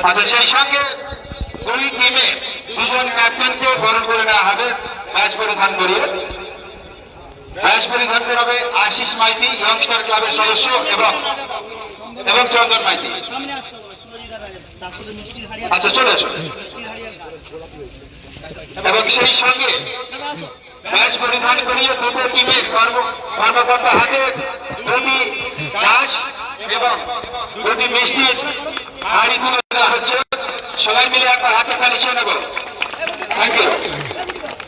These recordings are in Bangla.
আচ্ছা, সেই সঙ্গে দুই টিমে দুজন ক্যাপ্টেনকে বরণ করে নেওয়া হবে ব্যাচ পরিধান করিয়ে। ব্যাচ পরিধান করাবে আশিস মাইতি, ইয়ংস্টার ক্লাবের সদস্য, এবং চন্দন মাইতি। আচ্ছা, চলে আসুন। এবং সেই সঙ্গে ব্যাচ পরিধান করিয়ে দুটো টিমের কর্মকর্তা হাতে দুটি ঘাস এবং দুটি মিষ্টির হাড়ি তুলে দেওয়া হচ্ছে। সবাই মিলে একবার হাতে তালি শুনে নেব। Thank you.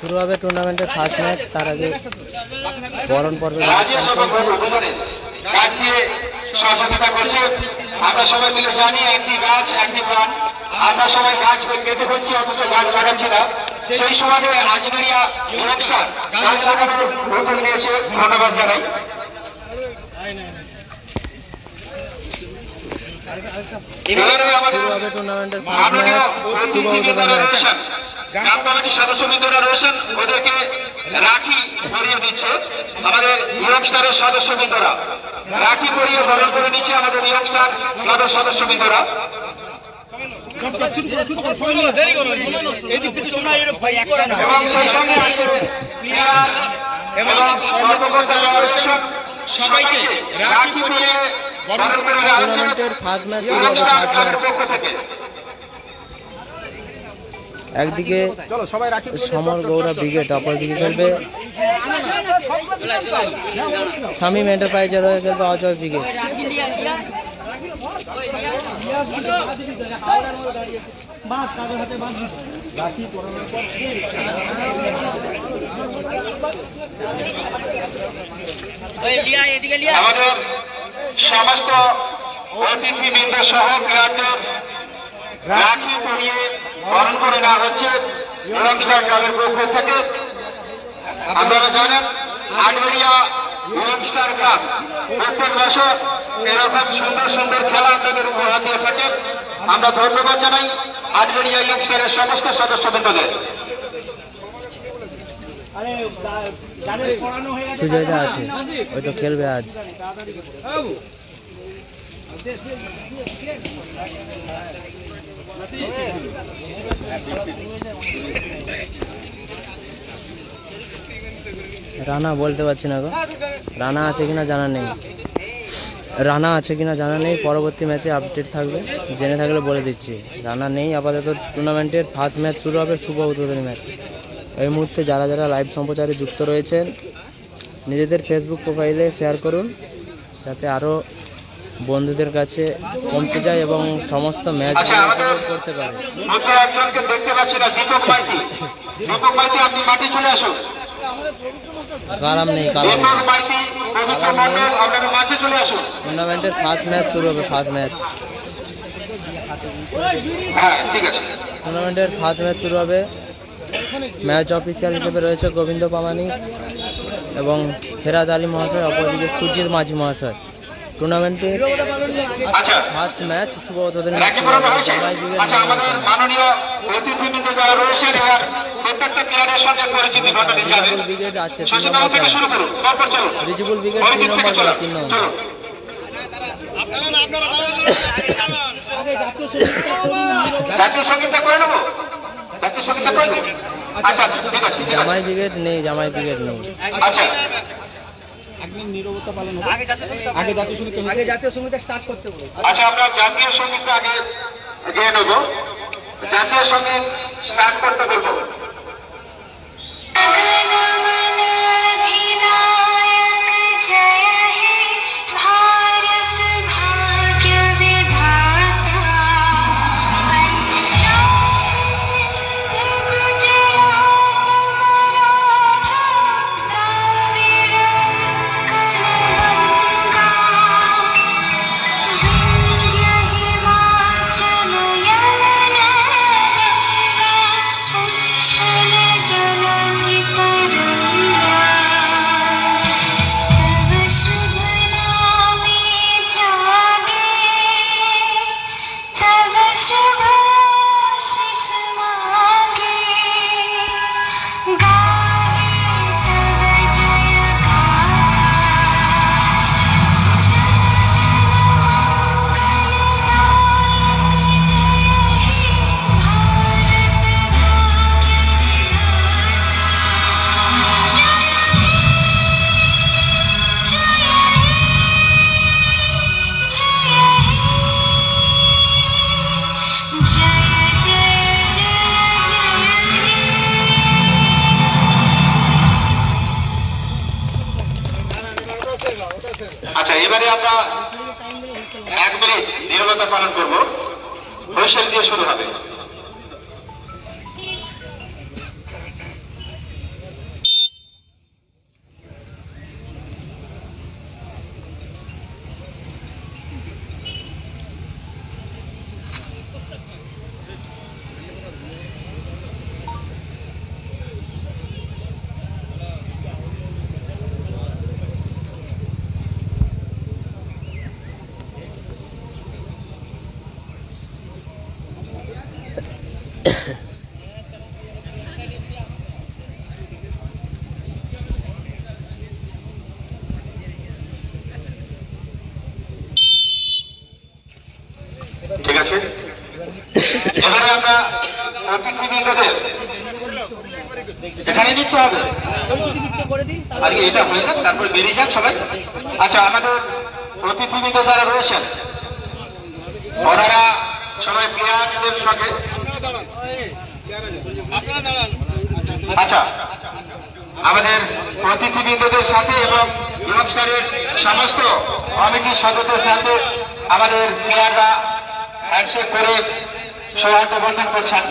শুরু হবে টুর্নামেন্টের ফার্স্ট ম্যাচ। তার আগে বরণ পর্বে গাছ দিয়ে সহযোগিতা করছে। আমরা সবাই মিলে জানি একটি গাছ একটি প্রাণ। আমরা সবাই গাছ কেটে ফেলছি, অথচ গাছ লাগাচ্ছি না। সেই সময় আজমেরিয়া ইয়ংস্টার গাছ লাগানোর উদ্যোগ নিয়েছে, ধন্যবাদ জানাই। শুরু হবে টুর্নামেন্টের ফার্স্ট ম্যাচ। শুভ উদ্বোধন ম্যাচ। গ্রাম কমিটির সদস্যবৃন্দরা রয়েছেন, ওদেরকে রাখি পরিয়ে দিচ্ছে আমাদের ইয়ংস্টারের সদস্যবৃন্দরা। রাখি পরিয়ে বরণ করে নিচ্ছে আমাদের ইয়ংস্টার ক্লাবের সদস্যবৃন্দরা। এবং সেই সঙ্গে প্লেয়ার এবং কর্মকর্তা যারা রয়েছেন সবাইকে রাখি পরিয়ে বরণ করে নেওয়া হচ্ছে টুর্নামেন্টের ফার্স্ট ম্যাচ শুরু হবে। ইয়ংস্টার ফার্স্ট ক্লাবের ম্যাচ পক্ষ থেকে। একদিকে সমর গৌড়া ব্রিগেড, অপরদিকে খেলবে শামীম এন্টারপ্রাইজের হয়ে খেলবে অজয় ব্রিগেড। আমাদের সমস্ত অতিথিবৃন্দ সহ প্লেয়ারদের রাখি পরিয়ে বরণ করে নেওয়া হচ্ছে ইয়ংস্টার ক্লাবের পক্ষ থেকে। আপনারা জানেন আটবেরিয়া ইয়ংস্টার ক্লাব প্রত্যেক বছর এরকম সুন্দর সুন্দর খেলা আপনাদের উপহার দিয়ে থাকে। আমরা ধন্যবাদ জানাই আটবেরিয়া ইয়ংস্টারের সমস্ত সদস্যবৃন্দদের। সুজয়দা আছে, ওই তো খেলবে আজ। রানা বলতে পারছি না গো, রানা আছে কিনা জানা নেই। রানা আছে কিনা জানা নেই, পরবর্তী ম্যাচে আপডেট থাকবে, জেনে থাকলে বলে দিচ্ছি। রানা নেই আপাতত। টুর্নামেন্টের ফার্স্ট ম্যাচ শুরু হবে, শুভ উদ্বোধনী ম্যাচ। এই মুহূর্তে যারা যারা লাইভ সম্প্রচারে যুক্ত রয়েছেন নিজেদের ফেসবুক প্রোফাইলে শেয়ার করুন, যাতে আরও বন্ধুদের কাছে পৌঁছে যায় এবং সমস্ত ম্যাচ করতে পারে। একজনকে দেখতে পাচ্ছি না, দীপক মাইতি। দীপক মাইতি, আপনি মাঠে চলে আসুন। কালাম নেই, কালাম নেই, টুর্নামেন্টের ফার্স্ট ম্যাচ শুরু হবে। ফার্স্ট ম্যাচ টুর্নামেন্টের ফার্স্ট ম্যাচ শুরু হবে। ম্যাচ অফিসিয়াল হিসেবে রয়েছে গোবিন্দ পামানি এবং ফেরাদ আলী মহাশয়, অপরদিকে সুজিত মাঝি মহাশয়। টুর্নামেন্টের ফার্স্ট ম্যাচ শুভ উদ্বোধনী ম্যাচ। ব্রিগেড আছে 3 নম্বর খেলা। রিজিবুল ব্রিগেড 3 নম্বর খেলা, 3 নম্বর। জামাই ব্রিগেড নেই, জামাই ব্রিগেড নেই। আগে জাতীয় সঙ্গীত স্টার্ট করতে হবে। আচ্ছা, আমরা জাতীয় সঙ্গীত আগে গিয়ে নেব। জাতীয় সঙ্গীত স্টার্ট করতে বলবো। चल পালন করব। হুইসেল দিয়ে শুরু হবে। ঠিক আছে, এবারে আমরা অতিথিবৃন্দদের এখানে নিতে হবে। আজকে এটা হয়ে যাক, তারপর বেরিয়ে যাক সবাই। আচ্ছা, আমাদের অতিথিবৃন্দ যারা রয়েছেন ওনারা সবাই প্লেয়ারদের সঙ্গে, আচ্ছা আমাদের অতিথিবৃন্দদের সাথে এবং ইয়ংস্টারের সমস্ত কমিটির সদস্যদের সাথে আমাদের প্লেয়াররা হ্যান্ডশেক করে সৌহার্দ্য বন্ধন করছেন।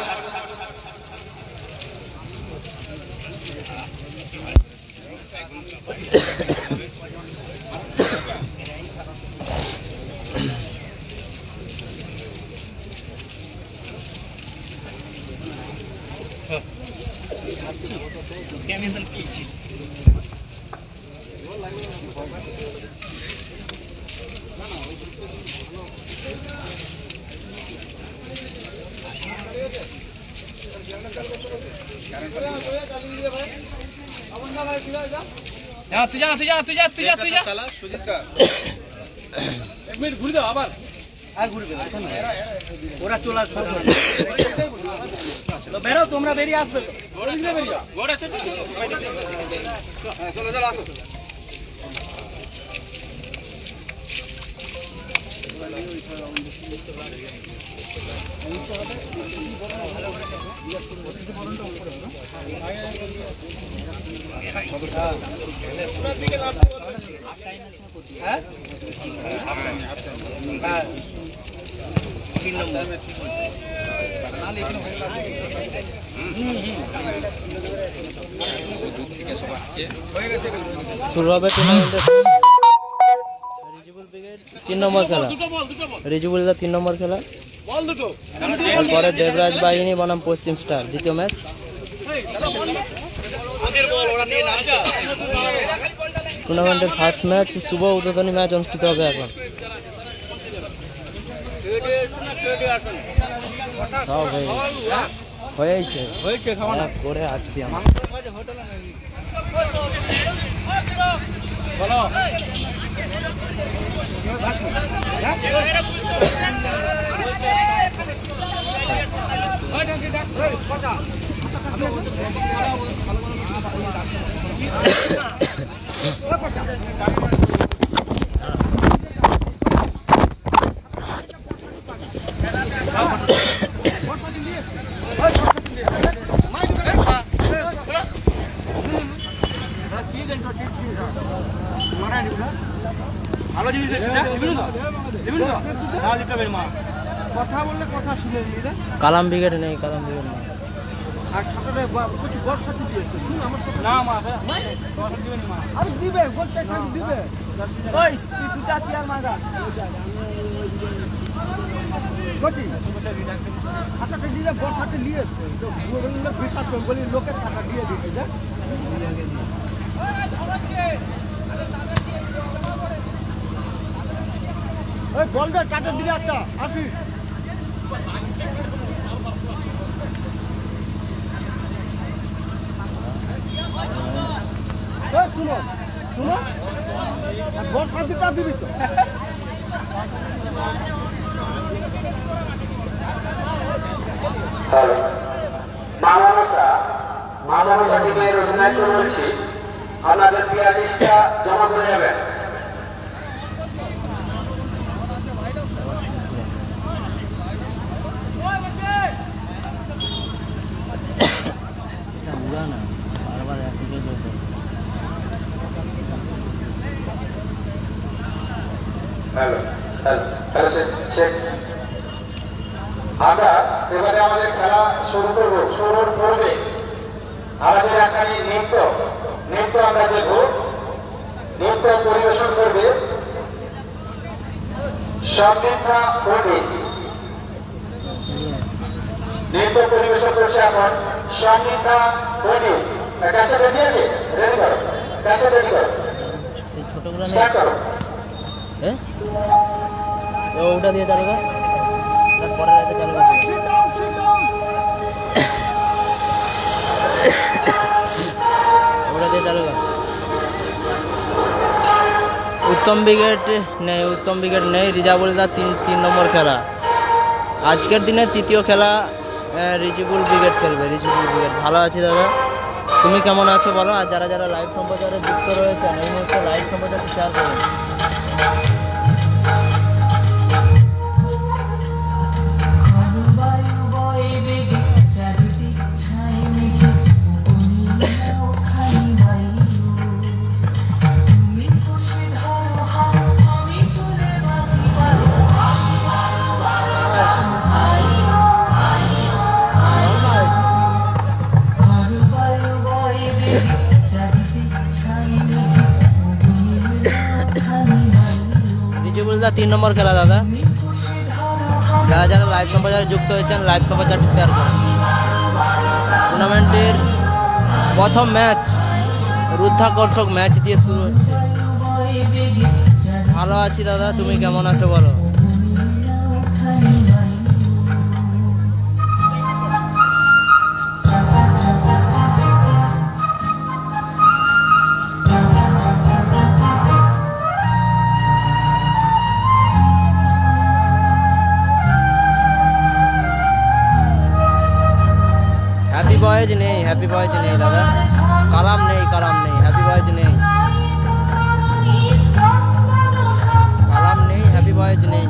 ওরা চলে আসবে, বেরো তোমরা, বেরিয়ে আসবে তো। শুরু হবে টুর্নামেন্টের 3 নম্বর খেলা। রিজুবুলদা 3 নম্বর খেলা, তারপরে দেবরাজ বাহিনী বনাম পশ্চিম স্টার দ্বিতীয় ম্যাচ। টুর্নামেন্টের ফার্স্ট ম্যাচ, শুভ উদ্বোধনী ম্যাচ অনুষ্ঠিত হবে এখন। সব হয়েছে খাওয়া করে আসছি আমরা। কথা বললে কথা শুনে নিয়ে কালাম ব্রিগেড নেই, কালাম ব্রিগেড নেই। আর ঠাকুরের বর্ষাতে দিয়েছে, শুন আমার সাথে না মা আমি দিবে বলতে খালি দিবে। ওই তুই দুটা চেয়ার মাগা গটি খাতাটা দিলে বর্ষাতে নিয়েছে তো বিশ্বাস করুন বলি লোকের খাতা দিয়ে দিয়েছে যা। ওই বলবে কাটার দিলে একটা আসি। শুনো শুনো, বর্ষা দিটা দিবি তো। মামনসা টিমের অধিনায়ক বলছি, আপনাদের প্লেয়ার লিস্টটা জমা করে যাবেন। হ্যালো হ্যালো হ্যালো চেক আমরা এবারে আমাদের খেলা শুরু করব। শুরুর পূর্বে আমাদের এখানে নৃত্য আমরা দেখব। নৃত্য পরিবেশন করবে সমৃদ্ধা পণ্ডিত। নৃত্য পরিবেশন করছে এখন সমৃদ্ধা পণ্ডিত। ক্যাসেট রেডি আছে? রেডি করো, ক্যাসেট রেডি করো, ছোটগুলো নেই স্টার্ট করো। হ্যাঁ ওটা দিয়ে চালু কর, তারপরে রাতে চালু করবো। ওটা দিয়ে চালু কর। উত্তম উইকেট নেই রিজাবুল দা তিন নম্বর খেলা। আজকের দিনে তৃতীয় খেলা রিজিবুল ব্রিগেড খেলবে। রিজিবুল ব্রিগেড ভালো আছি দাদা, তুমি কেমন আছো বলো। আর যারা যারা লাইভ সম্প্রচারে যুক্ত রয়েছেন এই মুহূর্তে লাইভ সম্প্রচারটি শেয়ার করুন। রিজিবুলদা 3 নম্বর খেলা দাদা। যারা যারা লাইভ সম্প্রচারে যুক্ত হয়েছেন লাইভ সম্প্রচারটি শেয়ার করুন। টুর্নামেন্টের প্রথম ম্যাচ রুদ্ধাকর্ষক ম্যাচ দিয়ে শুরু হচ্ছে। ভালো আছি দাদা, তুমি কেমন আছো বলো। হ্যাপি বয়েজ নেই দাদা, কালাম নেই হ্যাপি বয়েজ নেই, কালাম নেই, হ্যাপি বয়েজ নেই।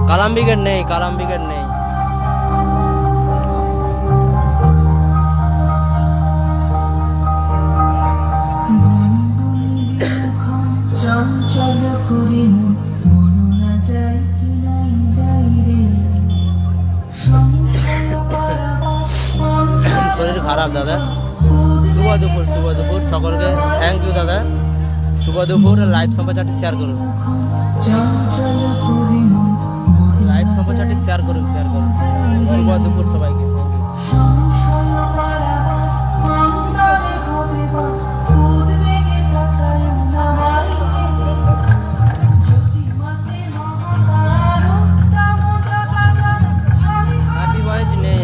কালাম উইকেট নেই। শরীর খারাপ দাদা। শুভ দুপুর সকলকে থ্যাংক ইউ দাদা। শুভ দুপুর, লাইভ সম্প্রচারটি শেয়ার করুন, লাইভ সম্প্রচারটি শেয়ার করুন। শুভ দুপুর সবাইকে।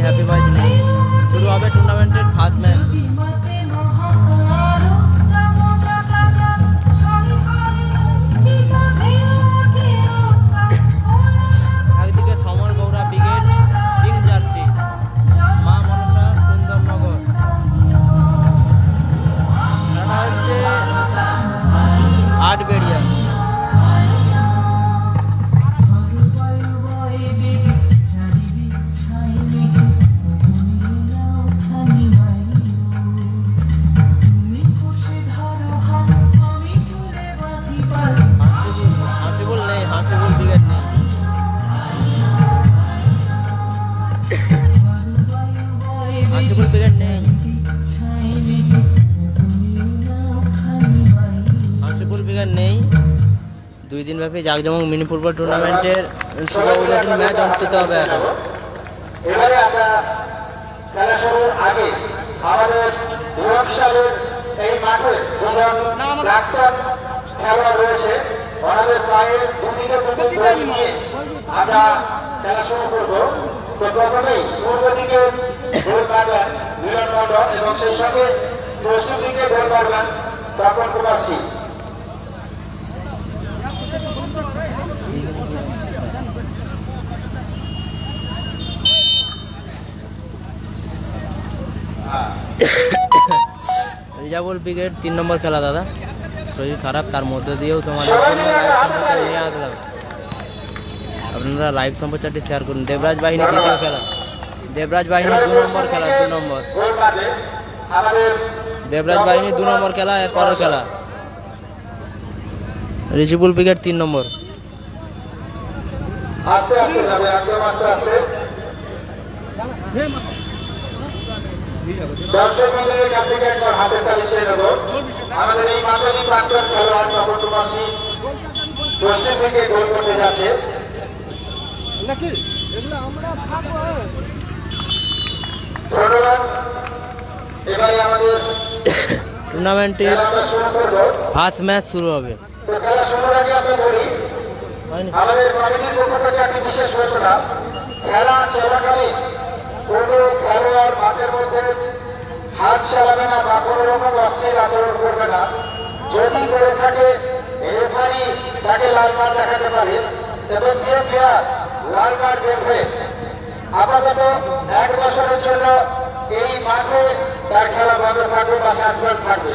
হ্যাপি বয়েজ নেই। শুরু হবে টুর্নামেন্টের ফার্স্ট ম্যাচ। একদিকে সমর গৌরা ব্রিগেড পিঙ্ক জার্সি, মা মনসা সুন্দরনগর। খেলাটা হচ্ছে আটবেড়িয়া। হাসিবুল ব্রিগেড নেই। হাসিবুল ব্রিগেড নেই। হাসিবুল ব্রিগেড নেই। 2 দিন ব্যাপী জাঁকজমক মিনি ফুটবল টুর্নামেন্টের শুভ উদ্বোধনী ম্যাচ অনুষ্ঠিত হবে এখন। এবারে আমরা খেলা শুরুর আগে আমাদের বিভাগ সাহেবের এই মাঠে দুজন প্রাক্তন খেলোয়াড় রয়েছে, ওনাদের পায়ে দুদিকে দুটো বল নিয়ে আমরা খেলা শুরু করবো। তো প্রথমেই পূর্ব দিকে গোল মারবেন মিলন মন্ডল এবং সেই সঙ্গে পশ্চিম দিকে গোল মারবেন তপন কুমার সিং। রিজার্ভুল ব্রিগেড 3 নম্বর খেলা দাদা, শরীর খারাপ তার মধ্যে দিয়েও তোমাদের জন্য লাইভ সম্প্রচার নিয়ে আসলাম। আপনারা লাইভ সম্প্রচারটি শেয়ার করুন। দেবরাজ বাহিনী দ্বিতীয় খেলা, দেবরাজ বাহিনী 2 নম্বর খেলা, 2 নম্বর গোল মারবে আমাদের দেবরাজ বাহিনী 2 নম্বর খেলা। এর পরের খেলা রিজার্ভুল ব্রিগেড 3 নম্বর। আস্তে আস্তে যাবে, একদম আস্তে আস্তে। দর্শক মন্ডলের কাছ থেকে একবার হাতের তালি চেয়ে নেব। আমাদের এই মাতালি প্রাক্তন খেলোয়াড় তপন কুমার সিং পশ্চিম দিকে গোল করতে যাচ্ছে। নাকি এগুলো আমরা খাবো। ধন্যবাদ। এবারে আমাদের টুর্নামেন্টের খেলাটা শুরু করবো। ফার্স্ট ম্যাচ শুরু হবে। তো খেলা শুরুর আগে আমরা বলি হয়নি? আমাদের কমিটির পক্ষ থেকে একটি বিশেষ ঘোষণা। খেলা চলাকালীন কোন খেলোয়াড় মাঠের মধ্যে হাত চালাবে না বা কোনো রকম অস্থির আচরণ করবে না। যদি করে থাকে রেফারি তাকে লাল কার্ড দেখাতে পারে এবং যে প্লেয়ার লাল কার্ড দেখবে আপাতত 1 বছরের জন্য এই মাঠে তার খেলা বন্ধ থাকবে বা সাসপেন্ড থাকবে।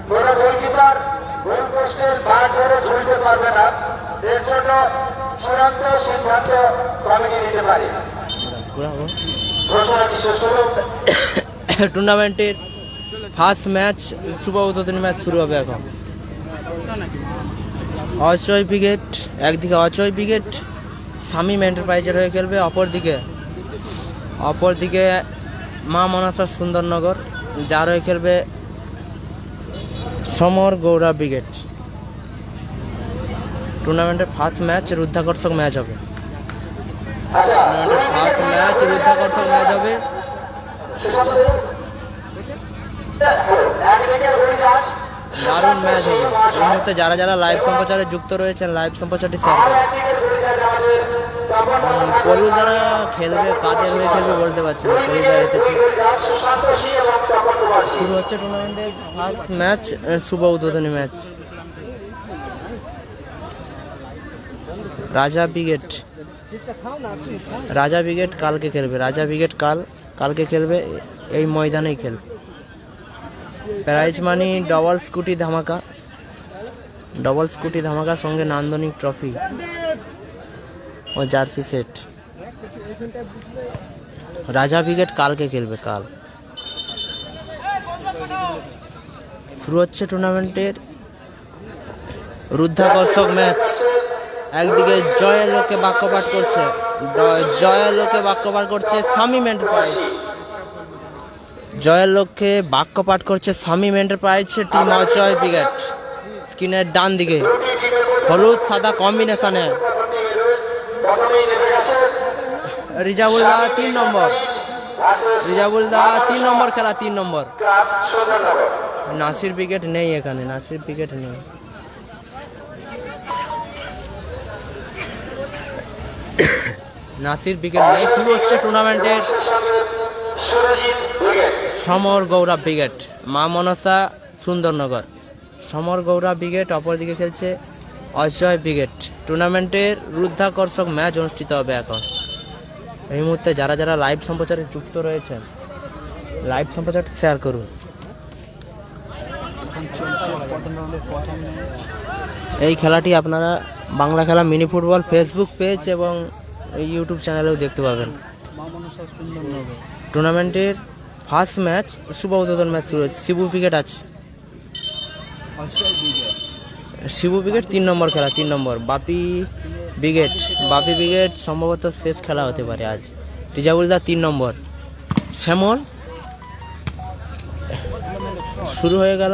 কোন গোলকিপার গোল পোস্টের বার ধরে ঝুলতে পারবে না। এর জন্য চূড়ান্ত সিদ্ধান্ত কমিটি নিতে পারে। ঘোষণাটি শেষ হলো। টুর্নামেন্টের ফার্স্ট ম্যাচ শুভ উদ্বোধনী ম্যাচ শুরু হবে এখন। অজয় ব্রিগেড একদিকে, অজয় ব্রিগেড শামীম এন্টারপ্রাইজের হয়ে খেলবে। অপরদিকে মা মনসা সুন্দরনগর যার হয়ে খেলবে সমর গৌড়া ব্রিগেড। টুর্নামেন্টের ফার্স্ট ম্যাচ রুদ্ধাকর্ষক ম্যাচ হবে। টুর্নামেন্টের ফার্স্ট ম্যাচ রুদ্ধাকর্ষক ম্যাচ হবে। দারুণ ম্যাচ হবে। এই মুহূর্তে যারা যারা লাইভ সম্প্রচারে যুক্ত রয়েছেন লাইভ সম্প্রচারটি শেয়ার করুন। কলুদারা খেলবে, কাদের হয়ে খেলবে বলতে পারছি না। কলুদারা এসেছে। শুরু হচ্ছে টুর্নামেন্টের ফার্স্ট ম্যাচ, শুভ উদ্বোধনী ম্যাচ। রাজা ব্রিগেড কালকে খেলবে। রাজা ব্রিগেড কালকে খেলবে, এই ময়দানেই খেলবে। প্রাইজ মানি ডবল স্কুটি ধামাকা সঙ্গে নান্দনিক ট্রফি ও জার্সি সেট। রাজা ব্রিগেড কালকে খেলবে। কাল শুরু হচ্ছে টুর্নামেন্টের রুদ্ধাকর্ষক ম্যাচ। একদিকে জয়ের লোকে বাক্যপাঠ করছে শামীম এন্টারপ্রাইজ। জয়ের লক্ষ্যে বাক্যপাঠ করছে Shamim enterprise team Ajay brigade. স্ক্রিনের ডান দিকে হলুদ সাদা কম্বিনেশনে রিজার্ভুল দা 3 নম্বর। খেলা 3 নম্বর। নাসির ব্রিগেড নেই এখানে, নাসির ব্রিগেড নেই। শুরু হচ্ছে টুর্নামেন্টের সমর গৌরা ব্রিগেড, মা মনসা সুন্দরনগর। সমর গৌরা ব্রিগেড অপরদিকে খেলছে অজয় ব্রিগেড। টুর্নামেন্টের রুদ্ধাকর্ষক ম্যাচ অনুষ্ঠিত হবে এখন। এই মুহূর্তে যারা যারা লাইভ সম্প্রচারে যুক্ত রয়েছেন লাইভ সম্প্রচার শেয়ার করুন। এই খেলাটি আপনারা বাংলা খেলা মিনি ফুটবল ফেসবুক পেজ এবং ইউটিউব চ্যানেলেও দেখতে পাবেন। টুর্নামেন্টের ফার্স্ট ম্যাচ শুভ উদ্বোধন ম্যাচ শুরু হচ্ছে। শিবু ব্রিগেড আছে। শিবু ব্রিগেড 3 নম্বর খেলা, 3 নম্বর। বাপি ব্রিগেড সম্ভবত শেষ খেলা হতে পারে আজ। রিজার্ভুলদা 3 নম্বর। শ্যামল শুরু হয়ে গেল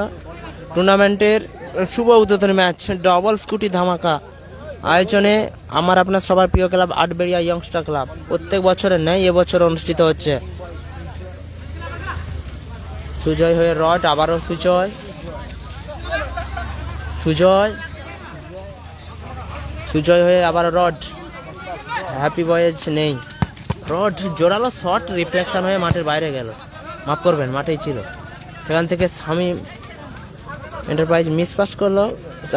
টুর্নামেন্টের শুভ উদ্বোধনী ম্যাচ ডবল স্কুটি ধামাকা আয়োজনে আমার আপনার সবার প্রিয় ক্লাব আটবেড়িয়া ইয়ংস্টার ক্লাব। প্রত্যেক বছরের ন্যায় এবছর অনুষ্ঠিত হচ্ছে। সুজয় হয়ে রড, আবারও সুজয় সুজয় হয়ে আবার রড, হ্যাপি বয়েজ নেই, রড জোরালো শট রিফ্লেকশন হয়ে মাঠের বাইরে গেল, মাফ করবেন মাঠেই ছিল। সেখান থেকে স্বামী এন্টারপ্রাইজ মিস পাস করলো,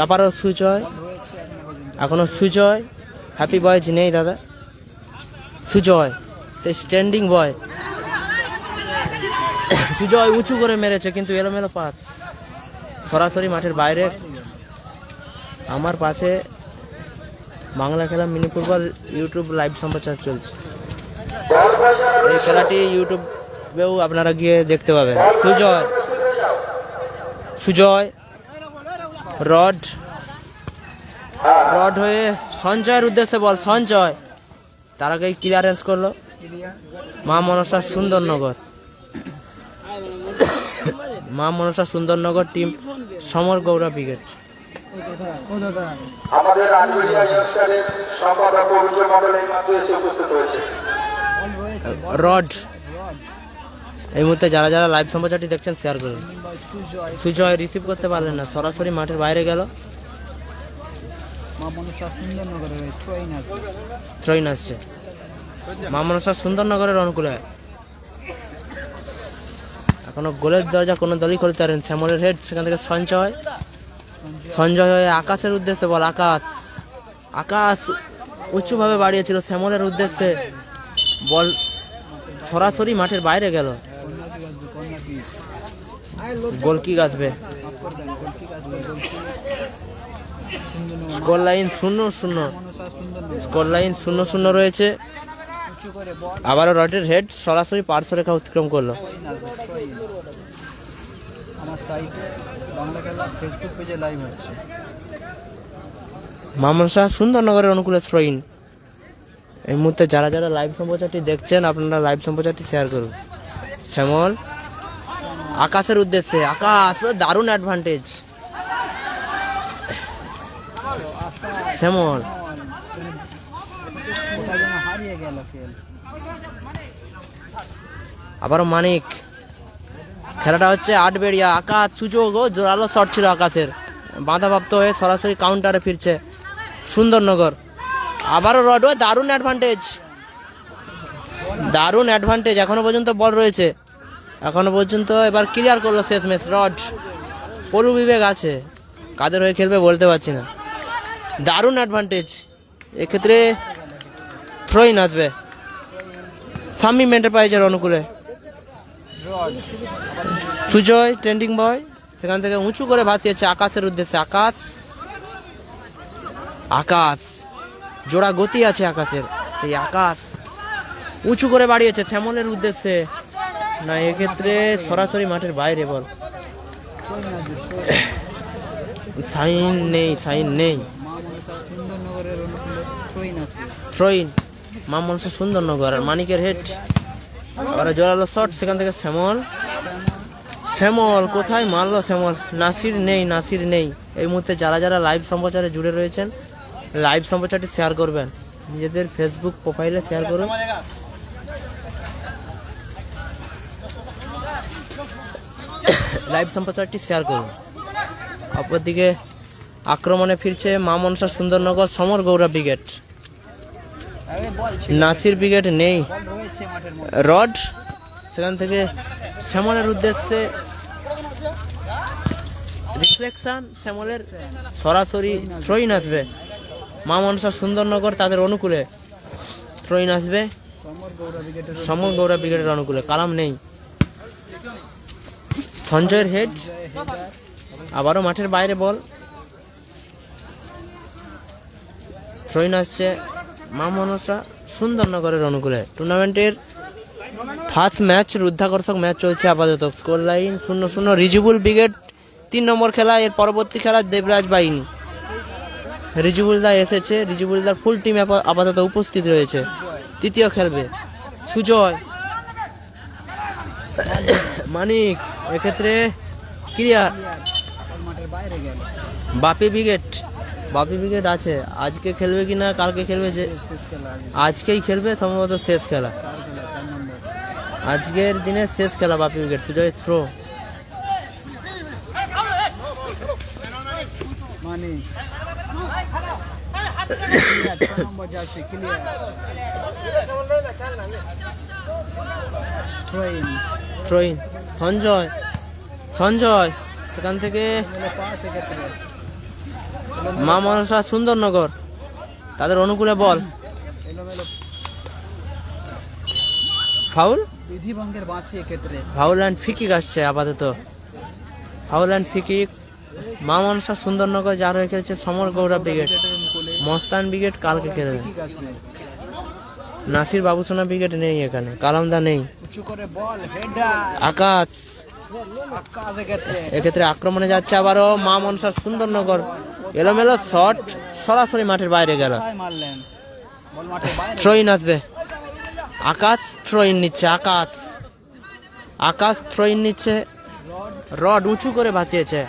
আবারও সুজয়, এখনো সুজয়, হ্যাপি বয়েজ নেই দাদা, সুজয় সে স্ট্যান্ডিং বয়, সুজয় উঁচু করে মেরেছে কিন্তু এলোমেলো পাস, সরাসরি মাঠের বাইরে। আমার পাশে বাংলা খেলা মিনি ফুটবল ইউটিউব লাইভ সম্প্রচার চলছে, এই খেলাটি ইউটিউবেও আপনারা গিয়ে দেখতে পাবেন। সুজয়, সুজয়, রড, রড হয়ে সঞ্জয়ের উদ্দেশ্যে বল, সঞ্জয় তার আগেই ক্লিয়ারেন্স করলো মা মনসা সুন্দরনগর, মা মনসা সুন্দরনগর টিম সমর গৌড়া ব্রিগেড। আমাদের আঞ্জলিয়া ইয়ংস্টারের সম্পাদক পবিত্র মণ্ডল এই মাত্র এসে উপস্থিত হয়েছে। রড, এই মুহূর্তে যারা যারা লাইভ সম্প্রচারটি দেখছেন শেয়ার করুন। সুজয় রিসিভ করতে পারলেন না, সরাসরি মাঠের বাইরে গেল, থ্রোইন আসছে মা মনসা সুন্দরনগরের অনুকূলে। এখনো গোলের দরজা কোনো দলই করতে পারেন, শ্যামলের হেড, সেখান থেকে সঞ্জয়, সঞ্জয় হয়ে আকাশের উদ্দেশ্যে বল, আকাশ, আকাশ উঁচুভাবে বাড়িয়েছিল শ্যামলের উদ্দেশ্যে, বল সরাসরি মাঠের বাইরে গেল, গোল কিক আসবে, স্কোর লাইন 0-0, স্কোর লাইন 0-0 রয়েছে। আবারও রডের হেড সরাসরি পার্শ্বরেখা অতিক্রম করলো। আমার সাইটে বাংলা খেলা ফেসবুক পেজে লাইভ হচ্ছে। মামনসা সুন্দরনগরের অনুকূলে থ্রোইন। এই মুহূর্তে যারা যারা লাইভ সম্প্রচারটি দেখছেন আপনারা লাইভ সম্প্রচারটি শেয়ার করুন। শ্যামল আকাশের উদ্দেশ্যে, আকাশ দারুণ অ্যাডভান্টেজ, শ্যামল হারিয়ে গেল খেল। আবারও মানিক, খেলাটা হচ্ছে আটবেড়িয়া, আকাশ সুযোগ ও জোরালো শট ছিল আকাশের, বাধাপ্রাপ্ত হয়ে সরাসরি কাউন্টারে ফিরছে সুন্দরনগর। আবারও রড, দারুণ অ্যাডভান্টেজ, দারুণ অ্যাডভান্টেজ, এখনো পর্যন্ত বল রয়েছে, এখনো পর্যন্ত এবার ক্লিয়ার করলো শেষ ম্যাচ। রড পলু বিবেক আছে, কাদের হয়ে খেলবে বলতে পারছি না, দারুণ অ্যাডভান্টেজ, এক্ষেত্রে থ্রোইন আসবে শামীম এন্টারপ্রাইজের অনুকূলে। সুজয় ট্রেন্ডিং বয়, সেখান থেকে উঁচু করে ভাসিয়েছে আকাশের উদ্দেশ্যে, আকাশ, আকাশ জোড়া গতি আছে আকাশের, সেই আকাশ উঁচু করে বাড়িয়েছে শ্যামলের উদ্দেশ্যে, না এক্ষেত্রে সরাসরি মাঠের বাইরে বল, সাইন নেই, সাইন নেই, থ্রোইন মা মনসা সুন্দরনগর। আর মানিকের হেড, আবার জোরালো শট, সেখান থেকে শ্যামল, শ্যামল কোথায় মারলো শ্যামল, নাসির নেই, নাসির নেই। এই মুহূর্তে যারা যারা লাইভ সম্প্রচারে জুড়ে রয়েছেন লাইভ সম্প্রচারটি শেয়ার করবেন, নিজেদের ফেসবুক প্রোফাইলে শেয়ার করুন। লাইভ সম্প্রচারটি শেয়ার করুন। অপরদিকে আক্রমণে ফিরছে মা মনসা সুন্দরনগর সমর গৌড়া ব্রিগেড, নাসির ব্রিগেড নেই, রড সেখান থেকে শ্যামলের উদ্দেশ্যে রিফ্লেকশন, শ্যামলের সরাসরি থ্রোইন আসবে মা মনসা সুন্দরনগর তাদের অনুকূলে, থ্রোইন আসবে সমর গৌড়া ব্রিগেডের অনুকূলে, কালাম নেই, সঞ্জয়ের হেড, আবারও মাঠের বাইরে বল, থ্রোইন আসছে মা মনসা সুন্দরনগরের অনুকূলে। টুর্নামেন্টের ফার্স্ট ম্যাচ, রুদ্ধাকর্ষক ম্যাচ চলছে আপাতত, স্কোর লাইন 0-0। রিজিবুল ব্রিগেড 3 নম্বর খেলা, এর পরবর্তী খেলা দেবরাজ বাহিনী। রিজিবুলদা এসেছে, রিজিবুলদার ফুল টিম আপাতত উপস্থিত রয়েছে। তৃতীয় খেলবে সুজয়, মানিক, এক্ষেত্রে ক্লিয়ার, বাপি ব্রিগেড, বাপি ব্রিগেড আছে, আজকে খেলবে কিনা কালকে খেলবে, যে আজকেই খেলবে সম্ভবত, শেষ খেলা, আজকের দিনের শেষ খেলা Bapi brigade. Sujoy throw, number jersey clear ট্রেন ট্রয়িন সঞ্জয় সঞ্জয় সেখান থেকে পাঁচ এক্ষেত্রে মা মনসা সুন্দরনগর তাদের অনুকূলে বল এলোমেলো ফাউল বিধিভঙ্গের বাঁশি এক্ষেত্রে ফাউল অ্যান্ড ফিকিক আসছে আপাতত ফাউল অ্যান্ড ফিকিক মা মনসা সুন্দরনগর যার হয়ে খেলছে সমর গৌরব ব্রিগেড মস্তান ব্রিগেড কালকে খেলবে ঠিক আসবে নাসির বাবুসোনা ব্রিগেড নেই এখানে কালামদা নেই উঁচু করে বল হেডার আকাশ আকাশ এক্ষেত্রে এক্ষেত্রে আক্রমণে যাচ্ছে আবারও মা মনসা সুন্দরনগর এলোমেলো শট সরাসরি মাঠের বাইরে গেল কোথায় মারলেন বল মাঠের বাইরে থ্রোইন আসবে আকাশ থ্রোইন নিচ্ছে আকাশ আকাশ থ্রোইন নিচ্ছে রড রড উঁচু করে বাঁচিয়েছে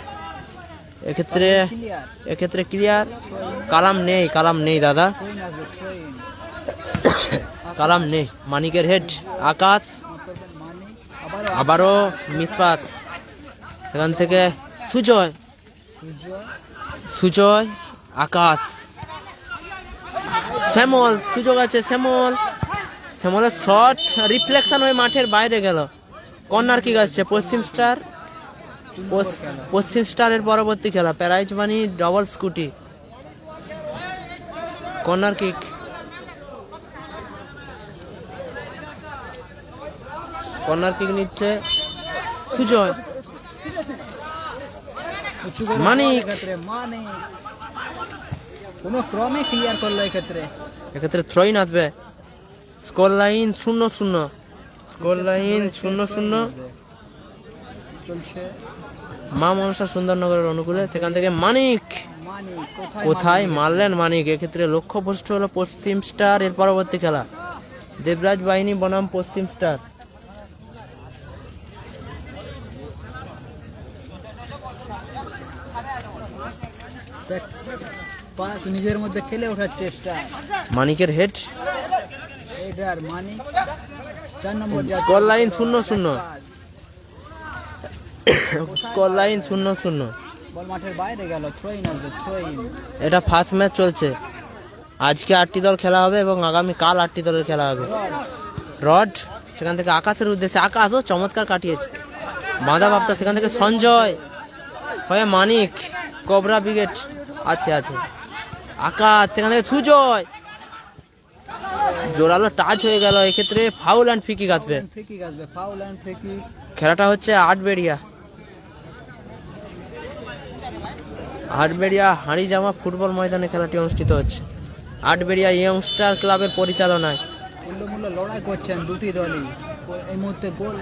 এক্ষেত্রে ক্লিয়ার এক্ষেত্রে ক্লিয়ার কালাম নেই দাদা ট্রেন আসবে ট্রেন কালাম নেই মানিকের হেড আকাশ মানে আবার আবারও মিসপাস সেখান থেকে সুজয় সূর্য সুজয় আকাশ শ্যামল সুযোগ আছে শ্যামলের শট রিফ্লেকশন হয়ে মাঠের বাইরে গেল কর্নার কিক আসছে পশ্চিম স্টারের পরবর্তী খেলা prize money double scooty corner kick নিচ্ছে সুজয় উঁচু করে মানিক। বল এক্ষেত্রে মানে কোনো ক্রমে ক্লিয়ার করলো এক্ষেত্রে এক্ষেত্রে থ্রোইন আসবে স্কোর লাইন 0-0 স্কোর লাইন 0-0 চলছে মা মনসা সুন্দরনগরের অনুকূলে সেখান থেকে মানিক মানে কোথায় মারলেন মানিক এক্ষেত্রে লক্ষ্যভ্রষ্ট হলো পশ্চিম স্টার এর পরবর্তী খেলা দেবরাজ বাহিনী বনাম পশ্চিম স্টার পাঁচ নিজের মধ্যে খেলে ওঠার চেষ্টা মানিকের হেড এটার মানে 4 number jersey score line 0-0 score line 0-0 ball মাঠের বাইরে গেল থ্রোইন আসবে থ্রোইন এটা ফার্স্ট ম্যাচ চলছে আজকে 8টি দল খেলা হবে এবং আগামী কাল 8টি দলের খেলা হবে রড সেখান থেকে আকাশের উদ্দেশ্যে আকাশও চমৎকার কাটিয়েছে বাঁধা ভাবতা সেখান থেকে সঞ্জয় হয়ে মানিক কোবরা ব্রিগেড আছে আকাশ সেখান থেকে সুজয় জোরালো টাচ হয়ে গেল এক্ষেত্রে ফাউল অ্যান্ড ফ্রি কিক আসবে ফ্রি কিক আসবে ফাউল এন্ড ফ্রি কিক খেলাটা হচ্ছে আটবেড়িয়া হাড়িজামা ফুটবল ময়দানে খেলাটি অনুষ্ঠিত হচ্ছে আটবেড়িয়া ইয়ংস্টার ক্লাবের পরিচালনায় মূল্য লড়াই করছেন দুটি দলই এই মুহূর্তে গোল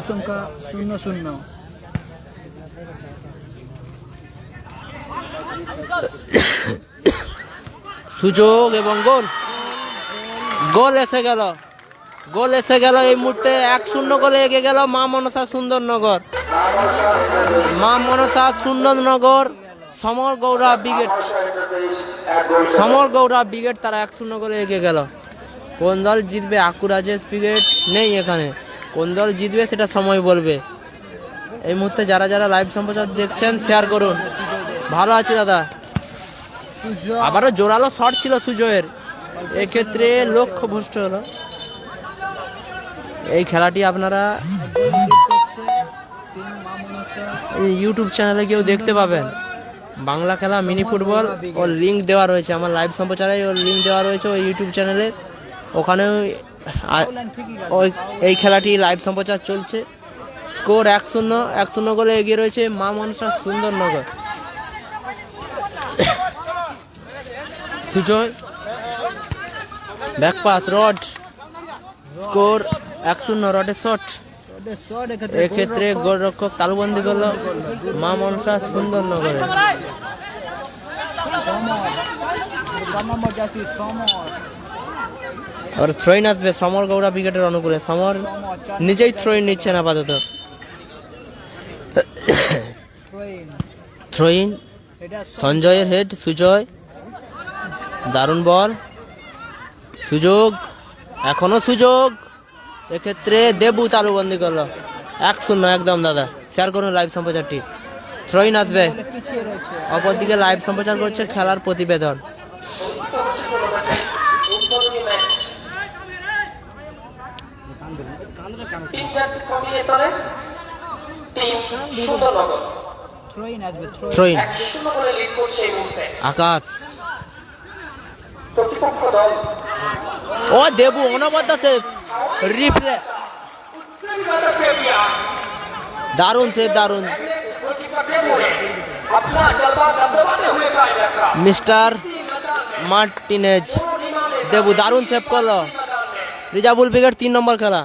সংখ্যা 0-0 সুযোগ এবং গোল এসে গেল এই মুহূর্তে 1-0 গোলে এগিয়ে গেল মা মনসা সুন্দরনগর সমর গৌরব ব্রিগেড তারা 1-0 গোলে এগিয়ে গেল কোন দল জিতবে আকুরাজেস ব্রিগেড নেই এখানে কোন দল জিতবে সেটা সময় বলবে এই মুহূর্তে যারা লাইভ সম্প্রচার দেখছেন শেয়ার করুন ভালো আছে দাদা আবারও জোরালো শট ছিল সুজয়ের এক্ষেত্রে লক্ষ্যভ্রষ্ট হলো এই খেলাটি আপনারা ইউটিউব চ্যানেলে কেউ দেখতে পাবেন বাংলা খেলা মিনি ফুটবল ওর লিঙ্ক দেওয়া রয়েছে আমার লাইভ সম্প্রচারে ওর লিঙ্ক দেওয়া রয়েছে ওই ইউটিউব চ্যানেলে ওখানে এই খেলাটি লাইভ সম্প্রচার চলছে স্কোর 1-0 গোলে এগিয়ে রয়েছে Ma Manasa Sundarnagar Sujoy back pass Rod score 1-0 রডের শট এক্ষেত্রে গোলরক্ষক তালুবন্দি করলো মা মনসা সুন্দরনগরে আর থ্রোইন আসবে সমর গৌড়া ব্রিগেডের অনুকূলে সমর নিজেই থ্রোইন নিচ্ছেন আপাতত থ্রোইন সঞ্জয়ের হেড সুজয় দারুণ বল এখনো সুযোগ এক্ষেত্রে দেবু তালুবন্দি করলো 1-0 একদম দাদা শেয়ার করুন লাইভ সম্প্রচারটি থ্রোইন আসবে অপরদিকে লাইভ সম্প্রচার করছে খেলার প্রতিবেদন থ্রোইন আসবে থ্রোইন আকাশ ও দেবু অনবদ্য সেভ রিপ্লে দারুণ সেভ দারুণ মিস্টার মার্টিনেজ দেবু দারুণ সেভ করলো রিজার্ভুল ব্রিগেড 3 নম্বর খেলা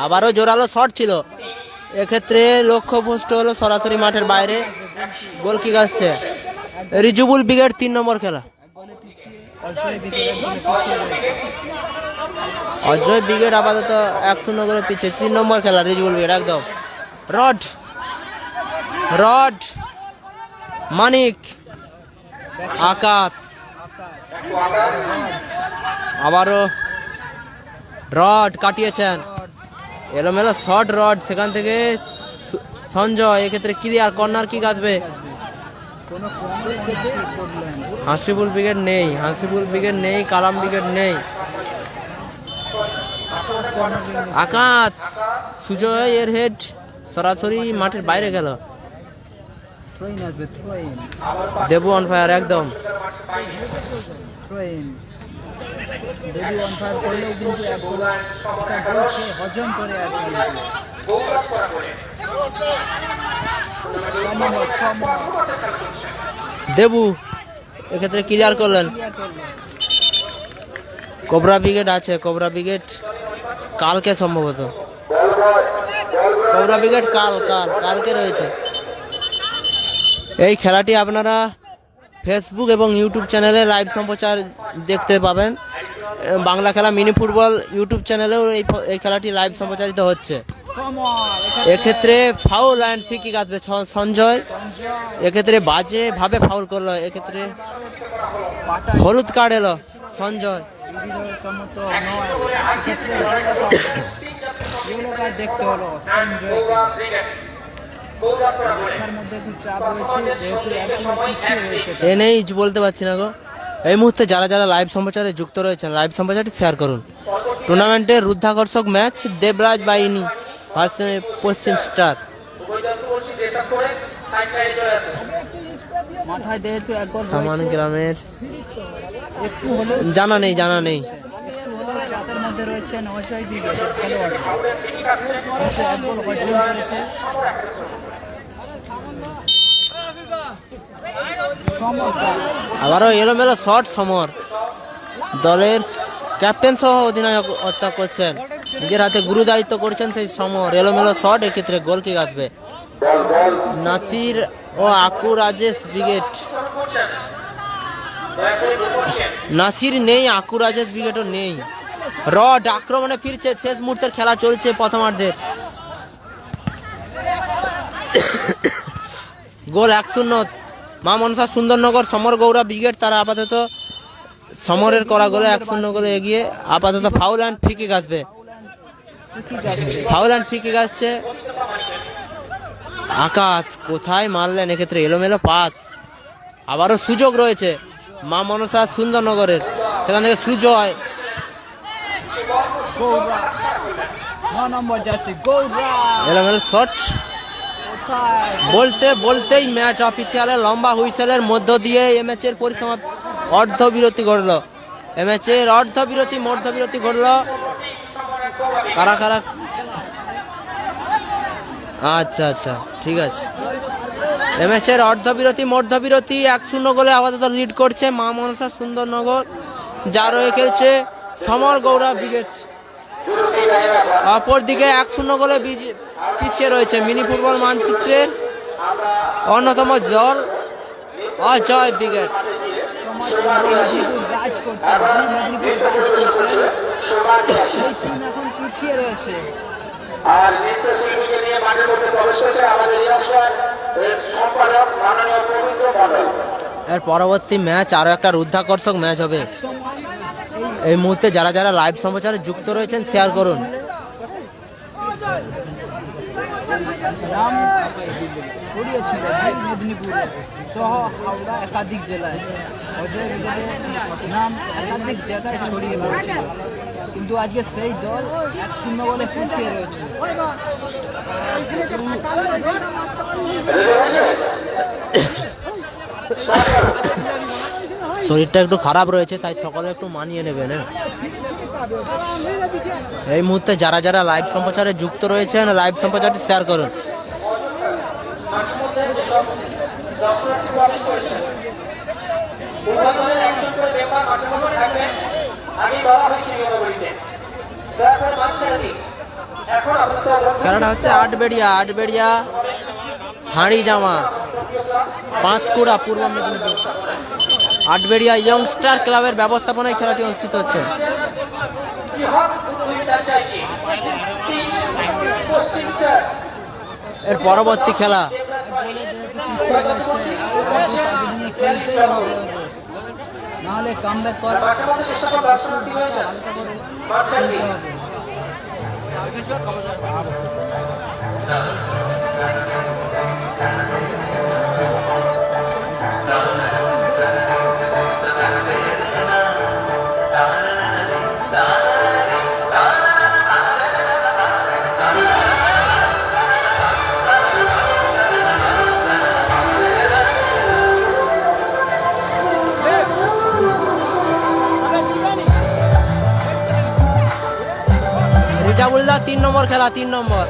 আবারও জোরালো শট ছিল এক্ষেত্রে লক্ষ্যভ্রষ্ট হলো সরাসরি মাঠের বাইরে গোল কিক আসছে রিজার্ভুল ব্রিগেড 3 নম্বর খেলা অজয় ব্রিগেড আপাতত 1-0 করে পিছিয়ে 3 নম্বর খেলা রিজার্ভুল ব্রিগেড একদম রড রড মানিক আকাশ আবারও রড কাটিয়েছেন এলোমেলো শর্ট রড সেখান থেকে সঞ্জয় এক্ষেত্রে ক্লিয়ার কর্নার কিক আসবে হাসিবুল ব্রিগেড নেই হাসিবুল ব্রিগেড নেই কালাম ব্রিগেড নেই আকাশ সুজয় এর হেড সরাসরি মাঠের বাইরে গেল থ্রোইন আসবে থ্রোইন দেবু অন ফায়ার একদম থ্রোইন দেবী অন ফায়ার করলেও কিন্তু এক গোল হজম করে আছে দেবু এক্ষেত্রে ক্লিয়ার করলেন কোবরা ব্রিগেড আছে কোবরা ব্রিগেড কালকে সম্ভবত কোবরা ব্রিগেড কালকে রয়েছে এই খেলাটি আপনারা ফেসবুক এবং ইউটিউব চ্যানেলে লাইভ সম্প্রচার দেখতে পাবেন বাংলা খেলা মিনি ফুটবল ইউটিউব চ্যানেলেও এই খেলাটি লাইভ সম্প্রচারিত হচ্ছে এক্ষেত্রে ফাউল অ্যান্ড ফ্রি কিক আসবে সঞ্জয় এক্ষেত্রে বাজে ভাবে ফাউল করলো এক্ষেত্রে হলুদ কার্ড এলো সঞ্জয় দেখতে হলো মধ্যে একটু চাপ রয়েছে যেহেতু একদম পিছিয়ে রয়েছে এ নেই বলতে পারছি না গো এই মুহূর্তে যারা যারা লাইভ সম্প্রচারে যুক্ত রয়েছেন লাইভ সম্প্রচারটি শেয়ার করুন টুর্নামেন্টের রুদ্ধাকর্ষক ম্যাচ দেবরাজ বাহিনী ভার্সেস পশ্চিম স্টার মাথায় যেহেতু এক গোল সামান গ্রামের একটু হলেও জানা নেই একটু হলেও চাপের মধ্যে রয়েছে নজয় ব্রিগেড খেলোয়াড় এক গোল হজম করেছে আবারও এলোমেলো শট সমর দলের ক্যাপ্টেন সহ অধিনায়ক হত্যা করছেন নিজের হাতে গুরু দায়িত্ব করছেন সেই সমর এলোমেলো শট এক্ষেত্রে গোল কিক আসবে নাসির ও আকু রাজেশ ব্রিগেড নাসির নেই আকু রাজেশ ব্রিগেডও নেই রড আক্রমণে ফিরছে শেষ মুহূর্তের খেলা চলছে প্রথমার্ধের গোল 1-0 মা মনসা সুন্দরনগর সমর গৌরা ব্রিগেড তারা আপাতত সমরের করা গোলে 1-0 গোলে এগিয়ে আপাতত ফাউল অ্যান্ড ফ্রি কিক আসবে ফাউল অ্যান্ড ফ্রি কিক আসছে আকাশ কোথায় মারলেন এক্ষেত্রে এলোমেলো পাস আবারও সুযোগ রয়েছে মা মনসা সুন্দরনগরের সেখান থেকে সুজয় এলোমেলো শট বলতে বলতেই ম্যাচ অফিসিয়ালের লম্বা হুইসেলের মধ্য দিয়ে এ ম্যাচের পরিসমাপ্তি অর্ধবিরতি ঘটল এ ম্যাচের মধ্যবিরতি ঘটল কারা কারা আচ্ছা ঠিক আছে এ ম্যাচের মধ্যবিরতি 1-0 গোলে আপাতত লিড করছে মা মনসা সুন্দরনগর যা রয়ে খেলছে সমর গৌরা ব্রিগেড অপরদিকে 1-0 গোলে পিছিয়ে রয়েছে মিনি ফুটবল মানচিত্রের অন্যতম দল অজয় ব্রিগেড এখন পিছিয়ে রয়েছে আর নৃত্যশিল্পীকে নিয়ে মাঠের মধ্যে প্রবেশ করছে আমাদের এই অংশের সম্পাদক মাননীয় পবিত্র মণ্ডল এর পরবর্তী ম্যাচ আরো একটা রুদ্ধাকর্ষক ম্যাচ হবে এই মুহূর্তে যারা যারা লাইভ সম্প্রচারে যুক্ত রয়েছেন শেয়ার করুন ছড়িয়েছিল মেদিনীপুরে সহ হাওড়া একাধিক জেলায় অজয় দেবের নাম একাধিক জায়গায় ছড়িয়ে পড়েছে, কিন্তু আজকে সেই দল 1-0 গোলে পিছিয়ে রয়েছে। শরীরটা একটু খারাপ রয়েছে, তাই সকলে একটু মানিয়ে নেবেন। এই মুহূর্তে যারা যারা লাইভ সম্প্রচারে যুক্ত রয়েছেন, লাইভ সম্প্রচারটি শেয়ার করুন। খেলাটা হচ্ছে আটবেড়িয়া হাঁড়ি জামা পাঁশকুড়া পূর্ব মেদিনীপুর। আটবেড়িয়া ইয়ংস্টার ক্লাবের ব্যবস্থাপনায় খেলাটি অনুষ্ঠিত হচ্ছে। এর পরবর্তী খেলা নাহলে কামব্যাক করা রিজাবুল্লাহ 3 নম্বর খেলা, 3 নম্বর।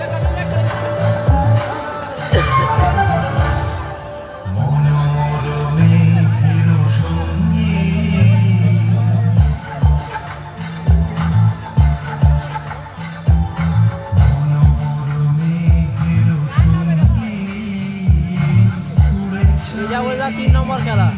রিজাবুল্লাহ 3 নম্বর খেলা।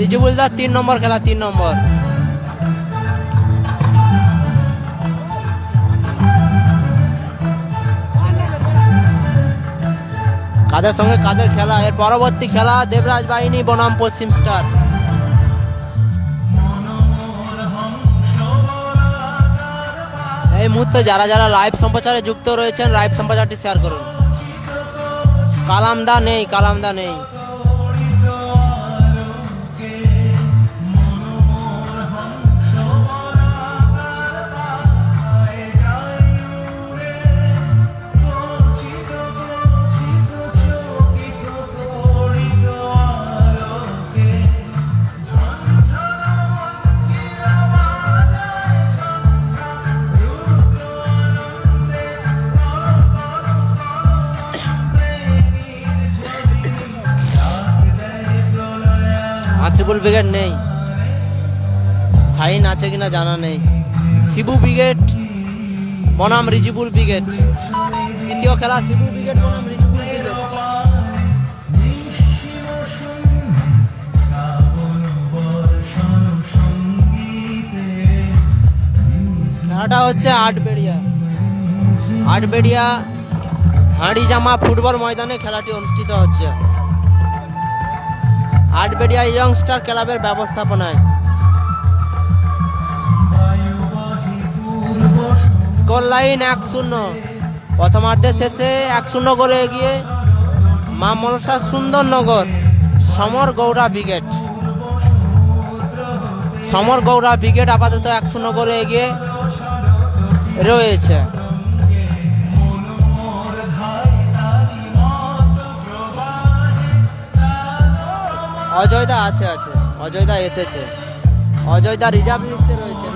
রিজাবুল্লাহ 3 নম্বর খেলা, 3 নম্বর। কাদের সঙ্গে কাদের খেলা? এর পরবর্তী খেলা দেবরাজ বাহিনী বনাম পশ্চিম স্টার। এই মুহূর্তে যারা যারা লাইভ সম্প্রচারে যুক্ত রয়েছেন, লাইভ সম্প্রচারটি শেয়ার করুন। কালামদা নেই। আসিফুল ব্রিগেড নেই, সাইন আছে কিনা জানা নেই। শিবু ব্রিগেড বনাম রিজিবুল ব্রিগেড, তৃতীয় খেলা শিবু ব্রিগেড বনাম রিজিবুল ব্রিগেড। খেলাটা হচ্ছে আটবেড়িয়া হাঁড়ি জামা ফুটবল ময়দানে খেলাটি অনুষ্ঠিত হচ্ছে। আটবেড়িয়া ইয়ংস্টার ক্লাবের ব্যবস্থাপনায়। Score line 1-0। প্রথমার্ধের শেষে 1-0 গোলে এগিয়ে মা মনসা সুন্দরনগর সমর গৌড়া ব্রিগেড আপাতত 1-0 গোলে এগিয়ে রয়েছে। অজয়দা আছে, অজয়দা এসেছে। অজয়দা রিজার্ভ লিস্টে রয়েছে,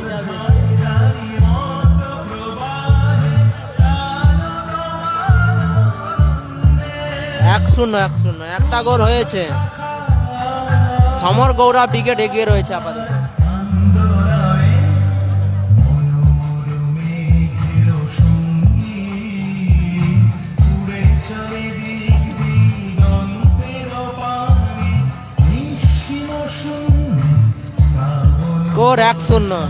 1-0 একটা গোল হয়েছে। সমর গৌড়া ব্রিগেড এগিয়ে রয়েছে আপাতত। স্কোর 1-0।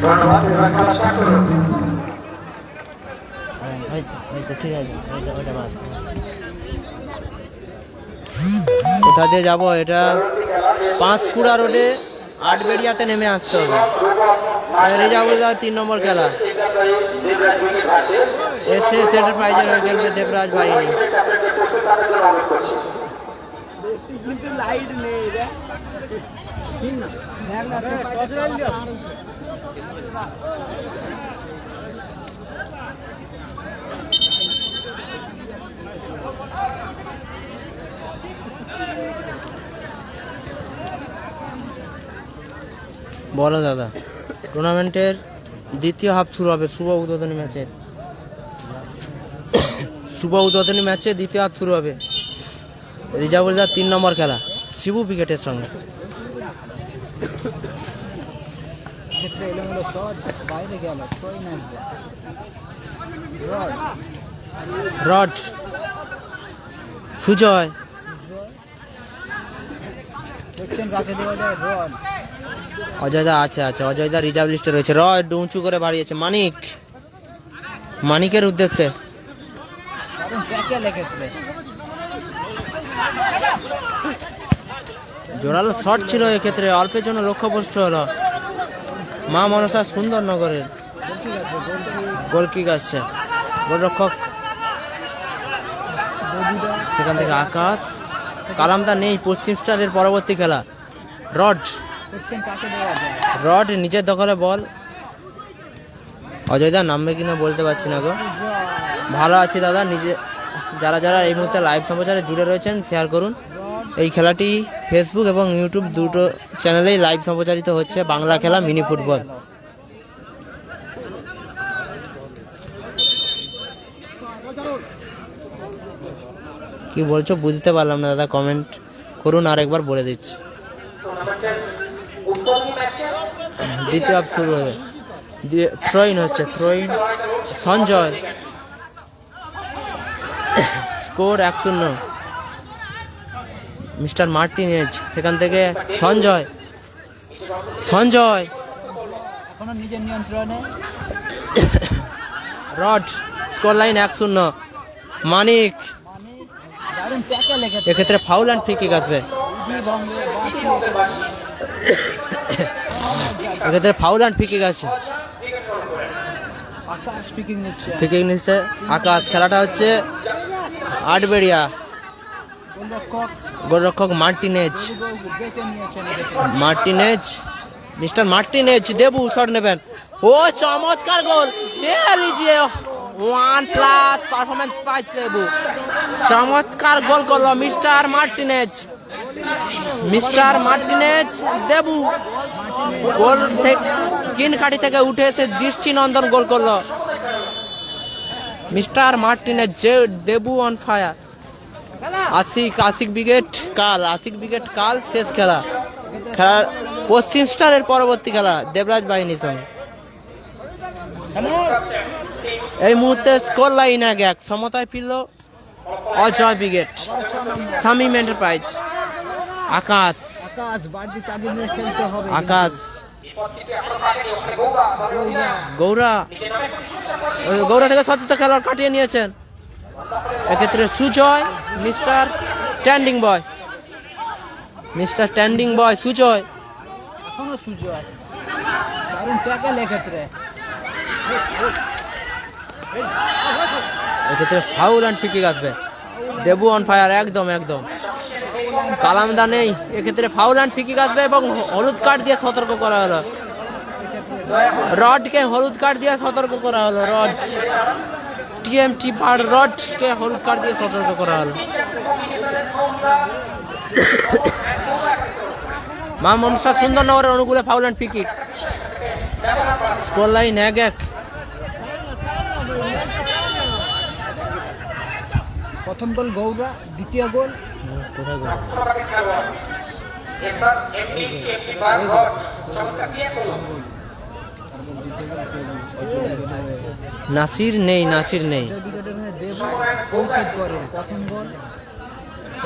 ধন্যবাদ এবার খেলা স্টার্ট করুন ঠিক আছে, কোথা দিয়ে যাবো? এটা পাঁশকুড়া রোডে আটবেড়িয়াতে নেমে আসতে হবে। রেজাউলদার 3 নম্বর খেলা। এসে সেটের প্রাইজের হয়ে খেলবে দেবরাজ বাহিনী। কিন্তু লাইট নেই রে ঠিক না দেখ না সে পাইতে বলো দাদা, টুর্নামেন্টের দ্বিতীয় হাফ শুরু হবে শুভ উদ্বোধনী ম্যাচে। শুভ উদ্বোধনী ম্যাচে দ্বিতীয় হাফ শুরু হবে। রিজাবুলদার 3 নম্বর খেলা শিবু উইকেটের সঙ্গে। ক্ষেত্রে এলোমেলো শট বাইরে গেল কই না রড সুজয় দেখছেন রাখে দেওয়া যায় রড অজয়দা আছে অজয়দা রিজার্ভ লিস্টে রয়েছে। রড উঁচু করে বাড়িয়েছে মানিকের উদ্দেশ্যে। কারণ ট্র্যাকে লেগেছে জোরালো শট ছিল এক্ষেত্রে, অল্পের জন্য লক্ষ্যভ্রষ্ট হলো মা মনসা সুন্দরনগরের। গোলকিক আসছে, গোলরক্ষক সেখান থেকে আকাশ। কালামদা নেই পশ্চিম স্টারের পরবর্তী খেলা। রড নিজের দখলে বল। অজয়দা নামবে কিনা বলতে পারছি না গো। ভালো আছি দাদা। যারা এই মুহূর্তে লাইভ সম্প্রচারে জুড়ে রয়েছেন শেয়ার করুন। এই খেলাটি ফেসবুক এবং ইউটিউব দুটো চ্যানেলেই লাইভ সম্প্রচারিত হচ্ছে। বাংলা খেলা মিনি ফুটবল। কি বলছো বুঝতে পারলাম না দাদা, কমেন্ট করুন আরেকবার বলে দিচ্ছি। দ্বিতীয় হাফ শুরু হবে। থ্রোইন হচ্ছে, সঞ্জয়। স্কোর 1-0। মিস্টার মার্টিনেজ সেখান থেকে সঞ্জয় এখনো নিজের নিয়ন্ত্রণে। Rod score line 1-0। মানিক দারুণ ট্র্যাকে লেগেছে এক্ষেত্রে ফাউল অ্যান্ড ফ্রি কিক আসবে। এক্ষেত্রে ফাউল অ্যান্ড ফ্রি কিক আছে। আকাশ পিকিং নিচ্ছে ফ্রি কিক নিচ্ছে আকাশ। খেলাটা হচ্ছে আটবেড়িয়া। গোলরক্ষক Martinez. Mister Martinez Debu shot নেবেন। ও চমৎকার গোল। 1+ পারফরম্যান্স পাইছে দেবু। চমৎকার গোল করলো মিস্টার মার্টিনেজ দেবু। গোল থেকে কিনকাঠি থেকে উঠে এসে দৃষ্টিনন্দন গোল করলো mister Martinez. Debu on fire. Ashiq wicket কাল শেষ খেলা। খেলার পশ্চিম স্টারের পরবর্তী খেলা দেবরাজ বাহিনীর সঙ্গে। এই মুহূর্তে স্কোর লাইন 1-1। সমতায় ফিরল অজয় ব্রিগেড, শামীম এন্টারপ্রাইজ। আকাশ বাড়তি তাগিদ নিয়ে খেলতে হবে। গৌরা থেকে সতীর্থ খেলোয়াড় কাটিয়ে নিয়েছেন। এক্ষেত্রে সুজয় মিস্টার স্ট্যান্ডিং বয় সুজয়। এখনো সুজয় দারুণ ট্র্যাকে লেগেছে। এক্ষেত্রে ফাউল অ্যান্ড ফ্রি কিক আসবে। দেবু অন ফায়ার একদম। কালামদা নেই, এক্ষেত্রে ফাউল অ্যান্ড ফ্রি কিক আসবে এবং হলুদ কার্ড দিয়ে সতর্ক করা হলো। রডকে হলুদ কার্ড দিয়ে সতর্ক করা হলো। রডকে হলুদ কার্ড দিয়ে সতর্ক করা হলো। মা মনসা সুন্দরনগরের অনুকূলে foul and free kick. Score line 1-1। প্রথম গোল গৌরা, দ্বিতীয় গোল কোথায় গেল? নাসির নেই, নাসির নেই। অজয় ব্রিগেডের হয়ে দেবু কৌশিক করে প্রথম গোল।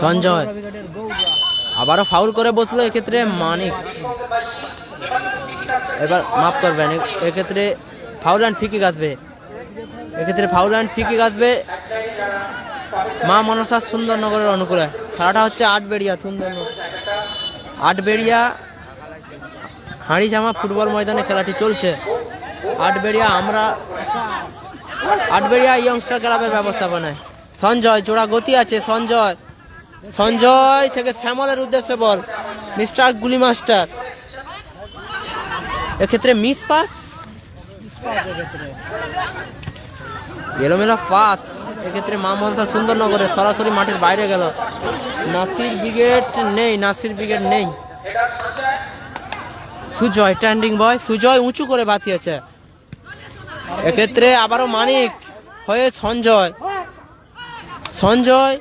সঞ্জয় ব্রিগেডের গৌরা আবারও ফাউল করে বসলো, এক্ষেত্রে মানিক। এবার মাফ করবেন, এক্ষেত্রে ফাউল অ্যান্ড ফ্রি কিক আসবে, এক্ষেত্রে ফাউল অ্যান্ড ফ্রি কিক আসবে মা মনসা সুন্দরনগরের অনুকূলে। খেলাটা হচ্ছে আটবেড়িয়া সুন্দরনগর, আটবেড়িয়া হাঁড়িজামা ফুটবল ময়দানে খেলাটি চলছে। আটবেড়িয়া আটবেড়িয়া ইয়ংস্টার ক্লাবের ব্যবস্থাপনায়। সঞ্জয় জোড়া গতি আছে, সঞ্জয়, সঞ্জয় থেকে শ্যামলের উদ্দেশ্যে বল, মিস্টার গুলি মাস্টার। এক্ষেত্রে মিস পাস, এলোমেলো পাস, এক্ষেত্রে মা মনসা সুন্দরনগরে সরাসরি মাঠের বাইরে গেল। নাসির ব্রিগেড নেই, নাসির ব্রিগেড নেই। সুজয় স্ট্যান্ডিং বয়, সুজয় উঁচু করে বাঁচিয়েছে। এক্ষেত্রে আবারও মানিক হয়ে সঞ্জয়, সঞ্জয়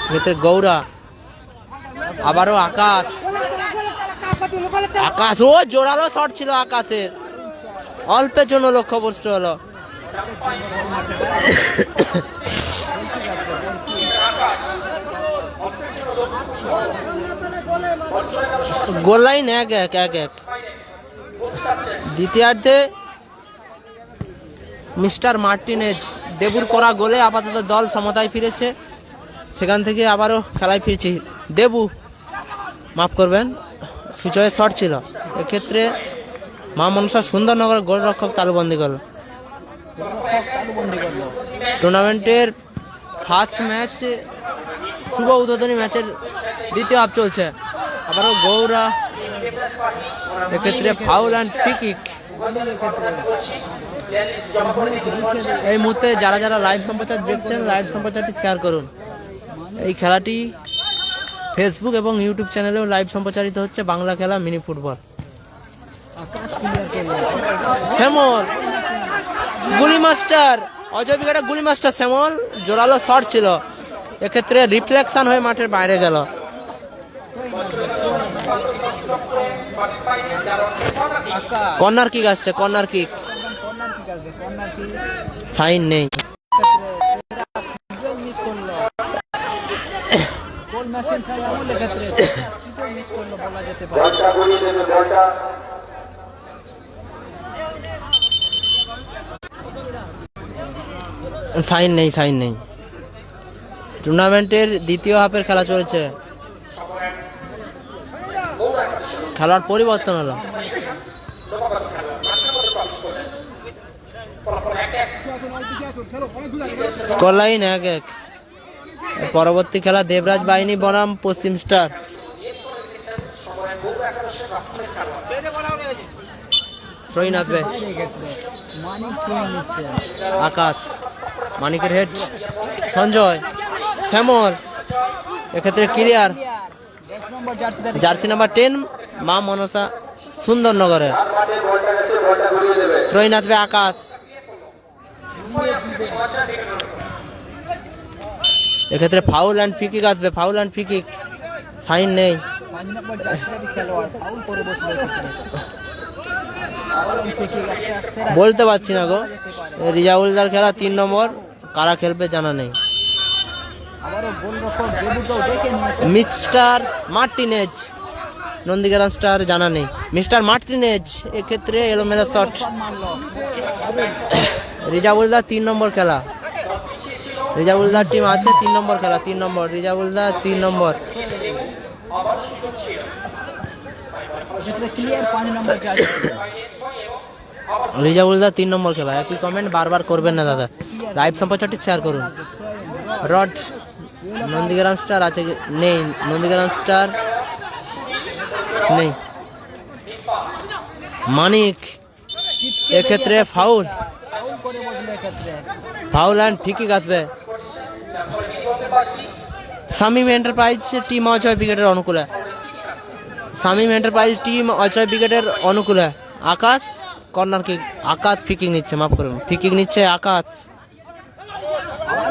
এক্ষেত্রে গৌরা, আবারও আকাশ, আকাশ ও জোরালো শট ছিল আকাশের, অল্পের জন্য লক্ষ্যভ্রষ্ট হলো। গোল লাইন 1-1 দ্বিতীয়ার্ধে মিস্টার মার্টিনেজ দেবুর করা গোলে আপাতত দল সমতায় ফিরেছে। সেখান থেকে আবারও খেলায় ফিরছি। দেবু মাফ করবেন, সুজয়ের শট ছিল, এক্ষেত্রে মা মনসা সুন্দরনগর গোলরক্ষক তালুবন্দি করল। টুর্নামেন্টের ফার্স্ট ম্যাচ, শুভ উদ্বোধনী ম্যাচের দ্বিতীয় হাফ চলছে। আবারও গৌরা, এক্ষেত্রে ফাউল অ্যান্ড ফ্রি কিক। এই মুহূর্তে যারা যারা লাইভ সম্প্রচার দেখছেন, লাইভ সম্প্রচারটি শেয়ার করুন। এই খেলাটি ফেসবুক এবং ইউটিউব চ্যানেলেও লাইভ সম্প্রচারিত হচ্ছে। বাংলা খেলা মিনি ফুটবল। শ্যামল গুলি মাস্টার, অজয় ব্রিগেডের গুলি মাস্টার শ্যামল, জোরালো শট ছিল, এক্ষেত্রে রিফ্লেকশন হয়ে মাঠের বাইরে গেল। কর্নার কিক আসছে, কর্নার কিক, সাইন নেই। সাইন নেই, সাইন নেই। টুর্নামেন্টের দ্বিতীয় হাফের খেলা চলছে, খেলার পরিবর্তন হলো। Score line 1-1। পরবর্তী খেলা দেবরাজ বাহিনী বনাম পশ্চিম স্টার। ট্রেন আসবে, আকাশ, মানিকের হেড, সঞ্জয়, শ্যামল, এক্ষেত্রে ক্লিয়ার, জার্সি নাম্বার 10 মা মনসা সুন্দরনগরে। ট্রেন আসবে আকাশ, এক্ষেত্রে ফাউল অ্যান্ড ফ্রি কিক আসবে, foul and free kick, sign নেই। বলতে পারছি না গো, রিজাউলদার খেলা 3 নম্বর, কারা খেলবে জানা নেই। মিস্টার মার্টিনেজ, নন্দীগ্রাম স্টার জানা নেই। মিস্টার মার্টিনেজ, এক্ষেত্রে এলোমেলো শট। রিজাউলদার 3 নম্বর খেলা, রিজাউলদার টিম আছে 3 নম্বর খেলা, 3 নম্বর রিজাউলদার 3 নম্বর। রিজাউলদার 3 নম্বর খেলা। একই কমেন্ট বারবার করবেন না দাদা, লাইভ সম্প্রচারটি শেয়ার করুন। রড, নন্দীগ্রাম স্টার আছে নেই, নন্দীগ্রাম স্টার নেই। মানিক, এক্ষেত্রে foul, foul and free kick আসবে। শামীম এন্টারপ্রাইজ টিম অজয় ব্রিগেডের অনুকূলে, শামীম এন্টারপ্রাইজ টিম অজয় ব্রিগেডের অনুকূলে। আকাশ কর্নার কিক, আকাশ ফ্রি কিক নিচ্ছে, মাফ করুন, ফ্রি কিক নিচ্ছে আকাশ।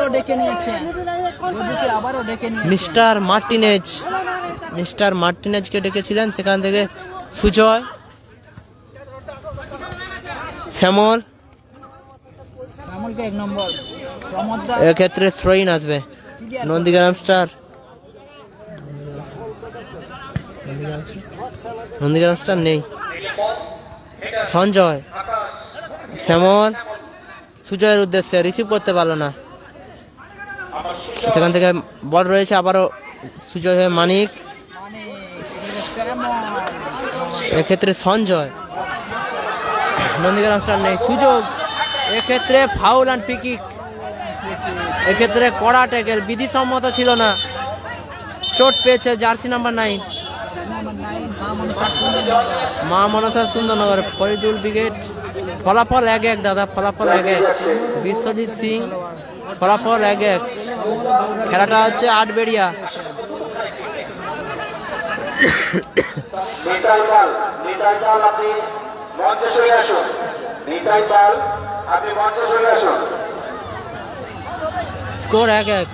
আবারও ডেকে নিয়েছেন, ডেবুকে আবারও ডেকে নিয়েছেন। মিস্টার মার্টিনেজকে ডেকেছিলেন, সেখান থেকে সুজয়, শ্যামল, শ্যামলকে 1 নম্বর, সমদ্দা এক্ষেত্রে থ্রোইন আসবে। নন্দীগ্রাম স্টার নেই। সঞ্জয়, শ্যামল সুজয়ের উদ্দেশ্যে রিসিভ করতে পারলো না, সেখান থেকে বল রয়েছে আবারও সুজয় হয়ে মানিক, মানে শ্যামল, এক্ষেত্রে সঞ্জয়। নন্দীগ্রাম স্টার নেই, সুযোগ, এক্ষেত্রে ফাউল অ্যান্ড ফ্রি কিক, এক্ষেত্রে কড়া ট্যাকেল, বিধিসম্মত ছিল না, চোট পেয়েছে জার্সি নাম্বার 9 মা মনসা সুন্দরনগর। ফরিদুল ব্রিগেড, ফলাফল 1-1 দাদা, ফলাফল 1-1। বিশ্বজিৎ সিং, ফলাফল 1-1। খেলাটা হচ্ছে আটবেড়িয়া। নিতাই পাল, আপনি মঞ্চে চলে আসুন। নিতাই পাল, আপনি মঞ্চে চলে আসুন। Score 1-1,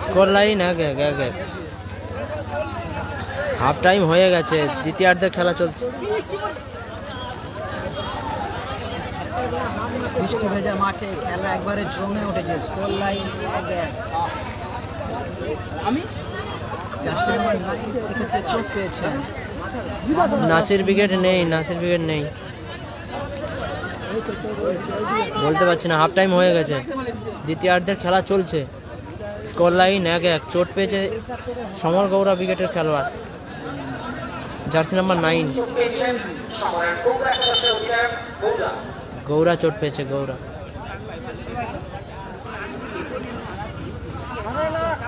score line 1-1। Half time হয়ে গেছে, দ্বিতীয়ার্ধের খেলা চলছে। বৃষ্টি ভেজা মাঠে খেলা একবারে জমে উঠেছে, স্কোর লাইন 1-1। আমি জার্সি নাম্বার 9 এক্ষেত্রে চোট পেয়েছেন। নাসির ব্রিগেড নেই, বলতে পারছি না, হাফ টাইম হয়ে গেছে, দ্বিতীয়ার্ধের খেলা চলছে। Score line 1-1। চোট পেয়েছে সমর গৌরা ব্রিগেডের খেলোয়াড়, জার্সি নাম্বার 9 গৌরা চোট পেয়েছে।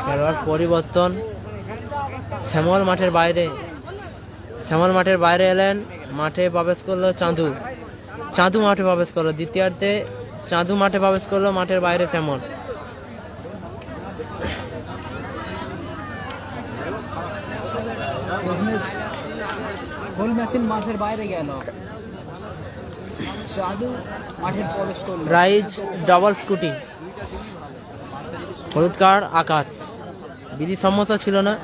খেলোয়াড় পরিবর্তন, শ্যামল মাঠের বাইরে এলেন, মাঠে প্রবেশ করলো চাঁদু মাঠে প্রবেশ করলো। দ্বিতীয়ার্ধে চাঁদু মাঠে প্রবেশ করলো, মাঠের বাইরে শ্যামল। গোল মেশিন মাঠের বাইরে গেল, চাঁদু মাঠের প্রবেশ করল। প্রাইজ ডাবল স্কুটি, হলুদ কার্ড আকাশ, বিধিসম্মত ছিল না,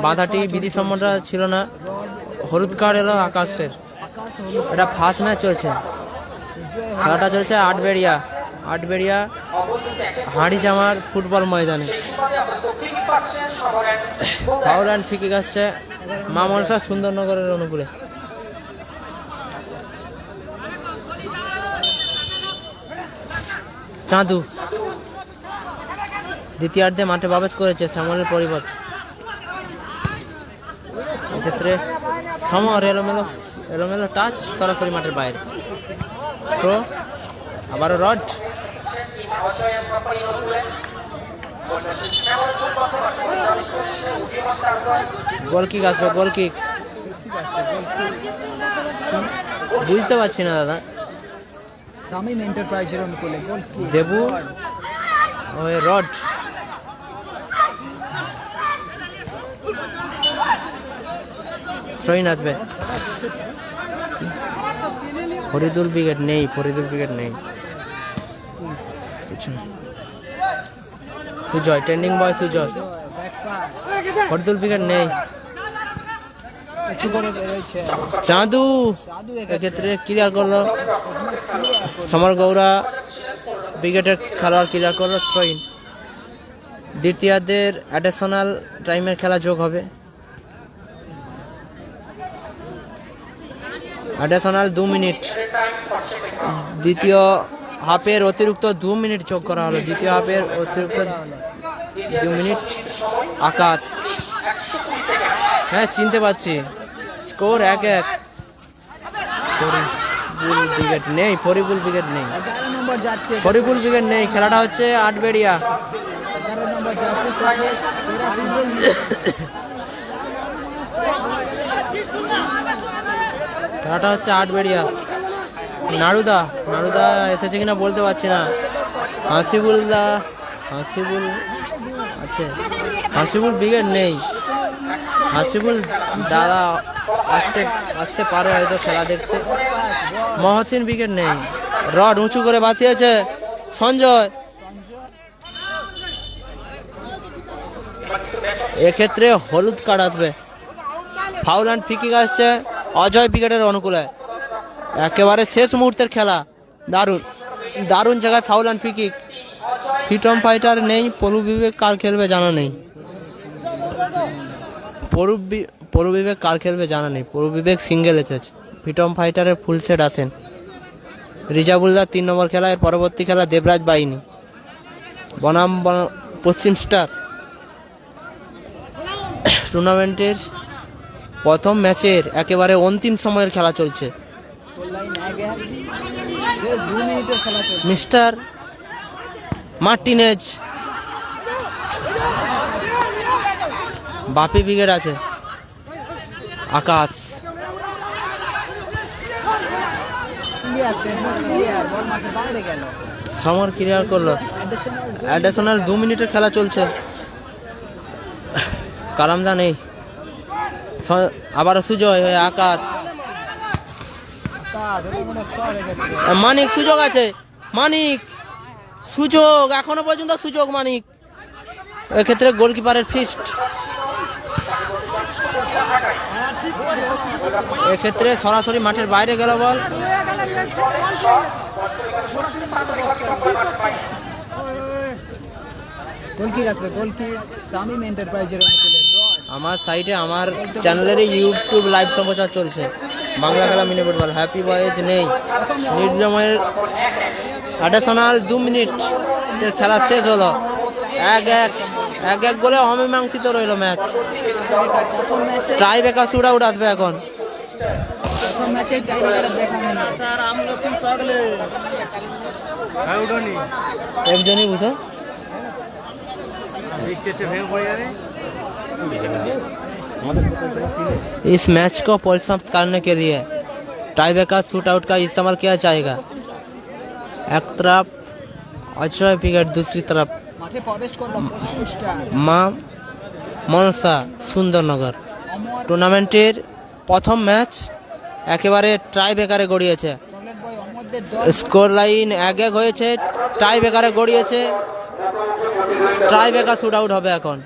বাধাটি বিধিসম্মত ছিল না, হলুদ কার্ড এলো আকাশের। এটা ফার্স্ট ম্যাচ চলছে, খেলাটা চলছে আটবেড়িয়া হাঁড়িজামার ফুটবল ময়দানে। ফাউল অ্যান্ড ফ্রি কিক আসছে মা মনসা সুন্দরনগরের অনুকূলে। চাঁদু দ্বিতীয়ার্ধে মাঠে প্রবেশ করেছে শ্যামলের পরিবর্তে। এক্ষেত্রে সমর এলোমেলো টাচ, সরাসরি মাঠের বাইরে। তো আবারও রড, গোল কিক আসবে, গোল কিক বুঝতে পারছি না দাদা। শামীম এন্টারপ্রাইজের অনুকূলে গোল কি দেবু ওই রড, ট্রেন আসবে। ফরিদুল ব্রিগেড নেই, সুজয় ট্রেন্ডিং বয়, ফরিদুল ব্রিগেড নেই। চাঁদু এক্ষেত্রে ক্লিয়ার করলো, সমর গৌরা ব্রিগেডের খেলোয়াড় ক্লিয়ার করলো স্ট্রইন। দ্বিতীয়ার্ধের অ্যাডিশনাল টাইমের খেলা যোগ হবে, অ্যাডিশনাল 2 মিনিট। দ্বিতীয় হাফের অতিরিক্ত 2 মিনিট যোগ করা হলো, দ্বিতীয় হাফের অতিরিক্ত 2 মিনিট। আকাশ, হ্যাঁ চিনতে পারছি, স্কোর 1-1। ফরিদুল ব্রিগেড নেই, ফরিদুল ব্রিগেড নেই। খেলাটা হচ্ছে আটবেড়িয়া। খেলাটা হচ্ছে আটবেড়িয়া। নাড়ুদা এসেছে কিনা বলতে পারছি না। হাসিবুল আছে, হাসিবুল ব্রিগেড নেই। হাসিবুল দাদা আসতে পারে হয়তো খেলা দেখতে। মহসিন ব্রিগেড নেই, রড উঁচু করে বাঁচিয়েছে সঞ্জয়। এক্ষেত্রে হলুদ কার্ড আসবে। ফাউল অ্যান্ড ফ্রি কিক আসছে অজয় ব্রিগেডের অনুকূলে। একেবারে শেষ মুহূর্তের খেলা, দারুণ দারুণ জায়গায় foul and free kick. Freedom fighter নেই, পলু বিবেক কার খেলবে জানা নেই। পলু বিবেক কার খেলবে জানা নেই। পলু বিবেক সিঙ্গেল এসেছে, ফ্রিডম ফাইটারের ফুল সেট আছেন। রিজাবুল্লাহ 3 নম্বর খেলা। এর পরবর্তী খেলা দেবরাজ বাহিনী বনাম পশ্চিম স্টার। টুর্নামেন্টের প্রথম ম্যাচের একেবারে অন্তিম সময়ের খেলা চলছে। মিস্টার মার্টিনেজ, বাপি ব্রিগেড আছে, আকাশ সমর ক্লিয়ার করলো। অ্যাডিশনাল 2 মিনিটের খেলা চলছে। কালামদা নেই, আবারও সুজয় হয়ে আকাশ। মানিক সুযোগ আছে, মানিক সুযোগ, এখনো পর্যন্ত সুযোগ মানিক। এক্ষেত্রে গোলকিপারের ফিস্ট। এক্ষেত্রে সরাসরি মাঠের বাইরে গেল বল। আমার সাইটে আমার চ্যানেলের ইউটিউব লাইভ সম্প্রচার চলছে। বাংলা খেলা মিনি ফুটবল। হ্যাপি বয়েজ নেই, নির্জমের অ্যাডিশনাল 2 মিনিট খেলা শেষ হলো। 1-1 গোলে অমীমাংসিত রইল match. Tie breaker shoot out আসবে এখন। একজনই বুঝো। इस मैच को परिसमाप्त करने के लिए टाई ब्रेकर शूट आउट का इस्तेमाल किया जाएगा। एक तरफ अजय ब्रिगेड, दूसरी तरफ मां मनसा सुंदरनगर। टूर्नामेंटेर प्रथम मैच एकेबारे टाई ब्रेकारे गड़िয়েছে। स्कोर लाइन 1-1 হয়েছে, টাই ব্রেকারে গড়িয়েছে। টাই ব্রেকার শুট আউট হবে এখন।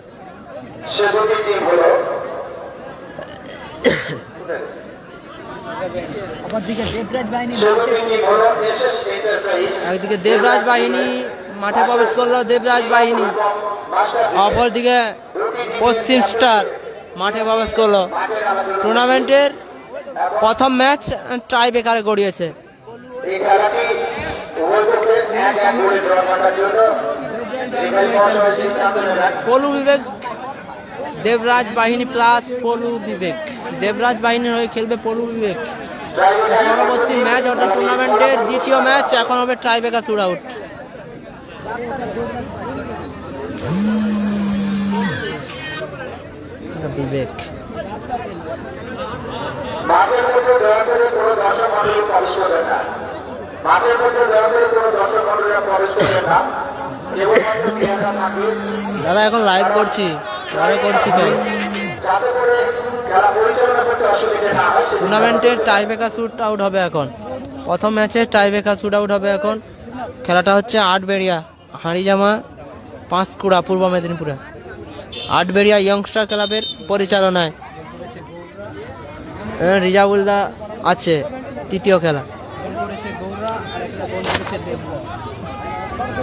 একদিকে দেবরাজ বাহিনী মাঠে প্রবেশ করলো, দেবরাজ বাহিনী। অপরদিকে পশ্চিম স্টার মাঠে প্রবেশ করলো। টুর্নামেন্টের প্রথম ম্যাচ টাই ব্রেকারে গড়িয়েছে। পলু বিবেক, দেবরাজ বাহিনী প্লাস পলু বিবেক। দেবরাজ বাহিনীর হয়ে খেলবে পলু বিবেক। পরবর্তী ম্যাচ অর্থাৎ টুর্নামেন্টের দ্বিতীয় ম্যাচ এখন হবে টাই ব্রেকার শুট আউট। বিবেক দাদা এখন লাইভ করছি, পরে করছি তো। টুর্নামেন্টের টাই ব্রেকার শুট আউট হবে এখন। প্রথম ম্যাচে টাই ব্রেকার শুট আউট হবে এখন। খেলাটা হচ্ছে আটবেড়িয়া হাঁড়িজামা পাঁশকুড়া পূর্ব মেদিনীপুরে। আটবেড়িয়া ইয়ংস্টার ক্লাবের পরিচালনায় রিজাবুল্লাহ আছে। তৃতীয় খেলা,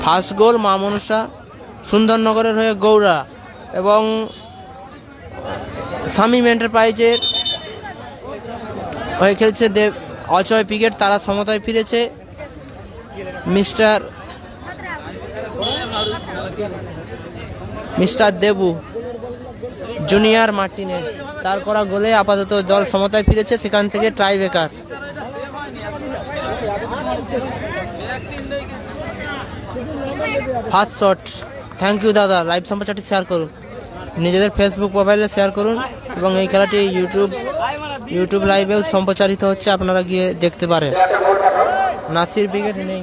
ফার্স্ট গোল মা মনসা সুন্দরনগরের হয়ে গৌড়া এবং শামীম এন্টারপ্রাইজের হয়ে খেলছে দেব অজয় ব্রিগেড। তারা সমতায় ফিরেছে। মিস্টার দেবু জুনিয়র মার্টিনেজ তার করা গোলে আপাতত দল সমতায় ফিরেছে। সেখান থেকে tie breaker. First shot. Thank you দাদা। লাইভ সম্প্রচারটি শেয়ার করুন, নিজেদের ফেসবুক প্রোফাইলে শেয়ার করুন এবং এই খেলাটি ইউটিউব লাইভেও সম্প্রচারিত হচ্ছে, আপনারা গিয়ে দেখতে পারেন। নাসির ব্রিগেড নেই।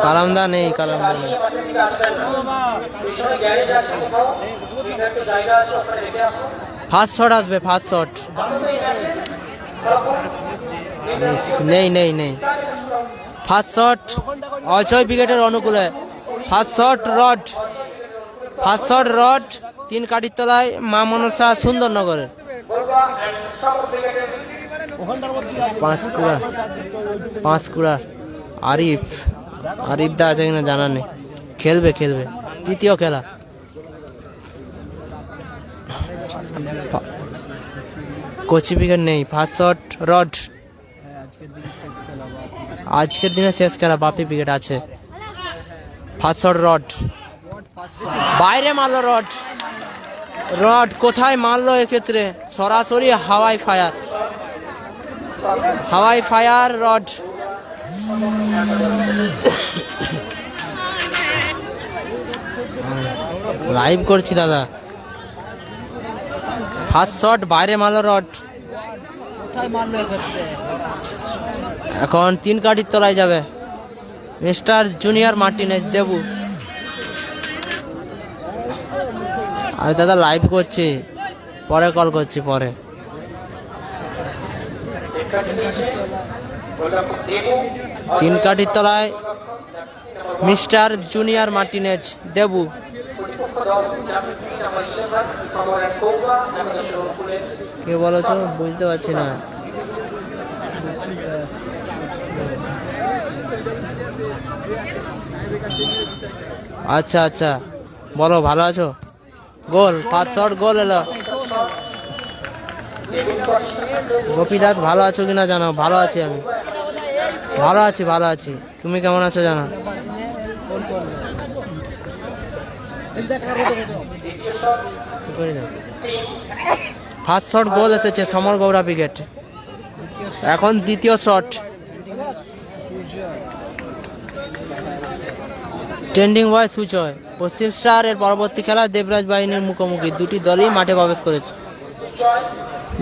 কালামদা নেই, কালামদা নেই। ফার্স্ট শট আসবে, ফার্স্ট শট। নেই নেই নেই, ফার্স্ট শট অজয় ব্রিগেডের অনুকূলে। First shot rod, first shot rod, 3 কাঠির তলায় মা মনসা সুন্দরনগরের। পাঁশকুড়া আরিফ, আরিফ দা আছে কিনা জানা নেই। খেলবে খেলবে, তৃতীয় খেলা। কোচি ব্রিগেড নেই। ফার্স্ট শট রড, আজকের দিনে শেষ খেলা। বাপি ব্রিগেড আছে। ফার্স্ট শট রড, বাইরে মারলো রড। রড কোথায় মারলো এক্ষেত্রে? সরাসরি হাওয়াই ফায়ার, হাওয়াই ফায়ার রড। লাইভ করছি দাদা। ফার্স্ট শট বাইরে মারলো রড। কোথায় মারলো এক্ষেত্রে? এখন 3 কাঠির তলায় যাবে মিস্টার জুনিয়র মার্টিনেজ দেবু। আমি দাদা লাইভ করছি, পরে কল করছি পরে। 3 কাঠির তলায় মিস্টার জুনিয়র মার্টিনেজ দেবু। কে বলেছ বুঝতে পারছি না। আচ্ছা আচ্ছা, বলো ভালো আছো? গোল, ফার্স্ট শট গোল এলো। গোপীদাস ভালো আছো কিনা জানাও। ভালো আছি আমি, ভালো আছি, ভালো আছি। তুমি কেমন আছো জানো? ফার্স্ট শট গোল এসেছে সমর গৌরা ব্রিগেড। এখন দ্বিতীয় শট। ট্রেন্ডিং বয় সুজয়, পশ্চিম স্টার এর পরবর্তী খেলা দেবরাজ বাহিনীর মুখোমুখি। 2টি দলই মাঠে প্রবেশ করেছে।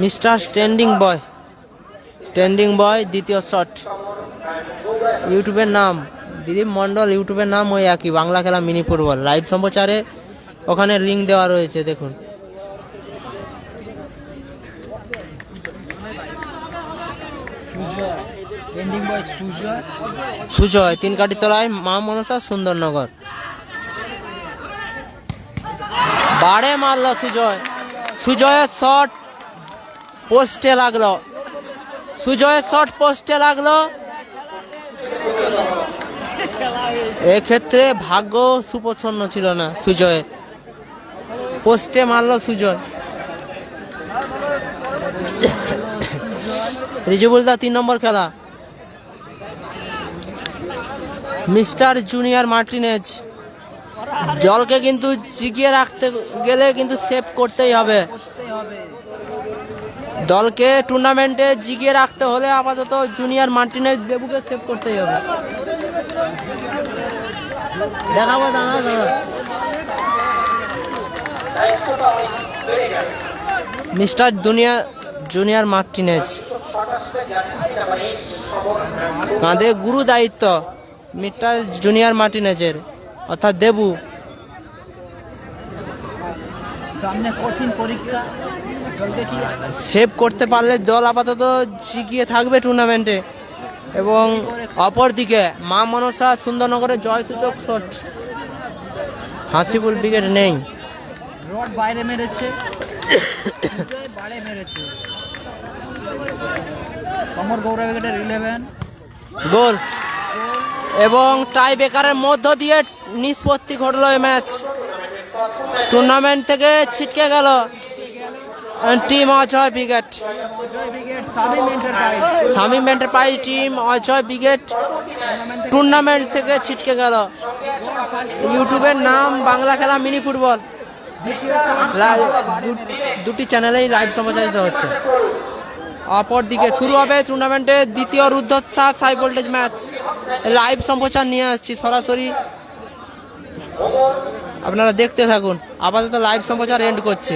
মিস্টার ট্রেন্ডিং বয়, ট্রেন্ডিং বয় দ্বিতীয় শট। ইউটিউবের নাম দিলীপ মন্ডল, ইউটিউবের নাম ওই একই, বাংলা খেলা মিনি ফুটবল। লাইভ সম্প্রচারে ওখানে লিঙ্ক দেওয়া রয়েছে, দেখুন। সুজয় 3 কাঠির তলায় মা মনসা সুন্দরনগর। বাড়ে মারলো সুজয়। সুজয়ের শট পোস্টে লাগলো, সুজয়ের শট পোস্টে লাগলো। এক্ষেত্রে ভাগ্য সুপ্রসন্ন ছিল না সুজয়ের, পোস্টে মারলো সুজয়। রিজুবুলদা 3 নম্বর খেলা। মিস্টার জুনিয়র মার্টিনেজ, জলকে কিন্তু জিগিয়ে রাখতে গেলে কিন্তু সেভ করতেই হবে। দলকে টুর্নামেন্টে জিগিয়ে রাখতে হলে আপাতত জুনিয়র মার্টিনেজ দেবুকে সেভ করতেই হবে। দেখাবো দাঁড়া দাঁড়া। মিস্টার জুনিয়র মার্টিনেজ কাঁধে গুরু দায়িত্ব মিস্টার জুনিয়র মার্টিনেজের, অর্থাৎ দেবু। সামনে কঠিন পরীক্ষা, সেভ করতে পারলে দল আপাতত জিগিয়ে থাকবে টুর্নামেন্টে। এবং অপরদিকে মা মনসা সুন্দরনগরের জয়সূচক শট। হাসিবুল ব্রিগেড নেই। রড বাইরে মেরেছে, বাইরে মেরেছে। সমর গৌরা ব্রিগেডের 11 গোল এবং টাই ব্রেকারের মধ্য দিয়ে নিষ্পত্তি ঘটলো এই ম্যাচ। টুর্নামেন্ট থেকে ছিটকে গেল team Ajay brigade. Shamim enterprise team Ajay brigade tournament থেকে ছিটকে গেল। ইউটিউবের নাম বাংলা খেলা মিনি ফুটবল। 2টি চ্যানেলেই লাইভ সম্প্রচারিত হচ্ছে। অপরদিকে শুরু হবে টুর্নামেন্টের দ্বিতীয় রুদ্ধশ্বাস হাই ভোল্টেজ ম্যাচ। লাইভ সম্প্রচার নিয়ে আসছি সরাসরি, আপনারা দেখতে থাকুন। আপাতত লাইভ সম্প্রচার এন্ড করছি।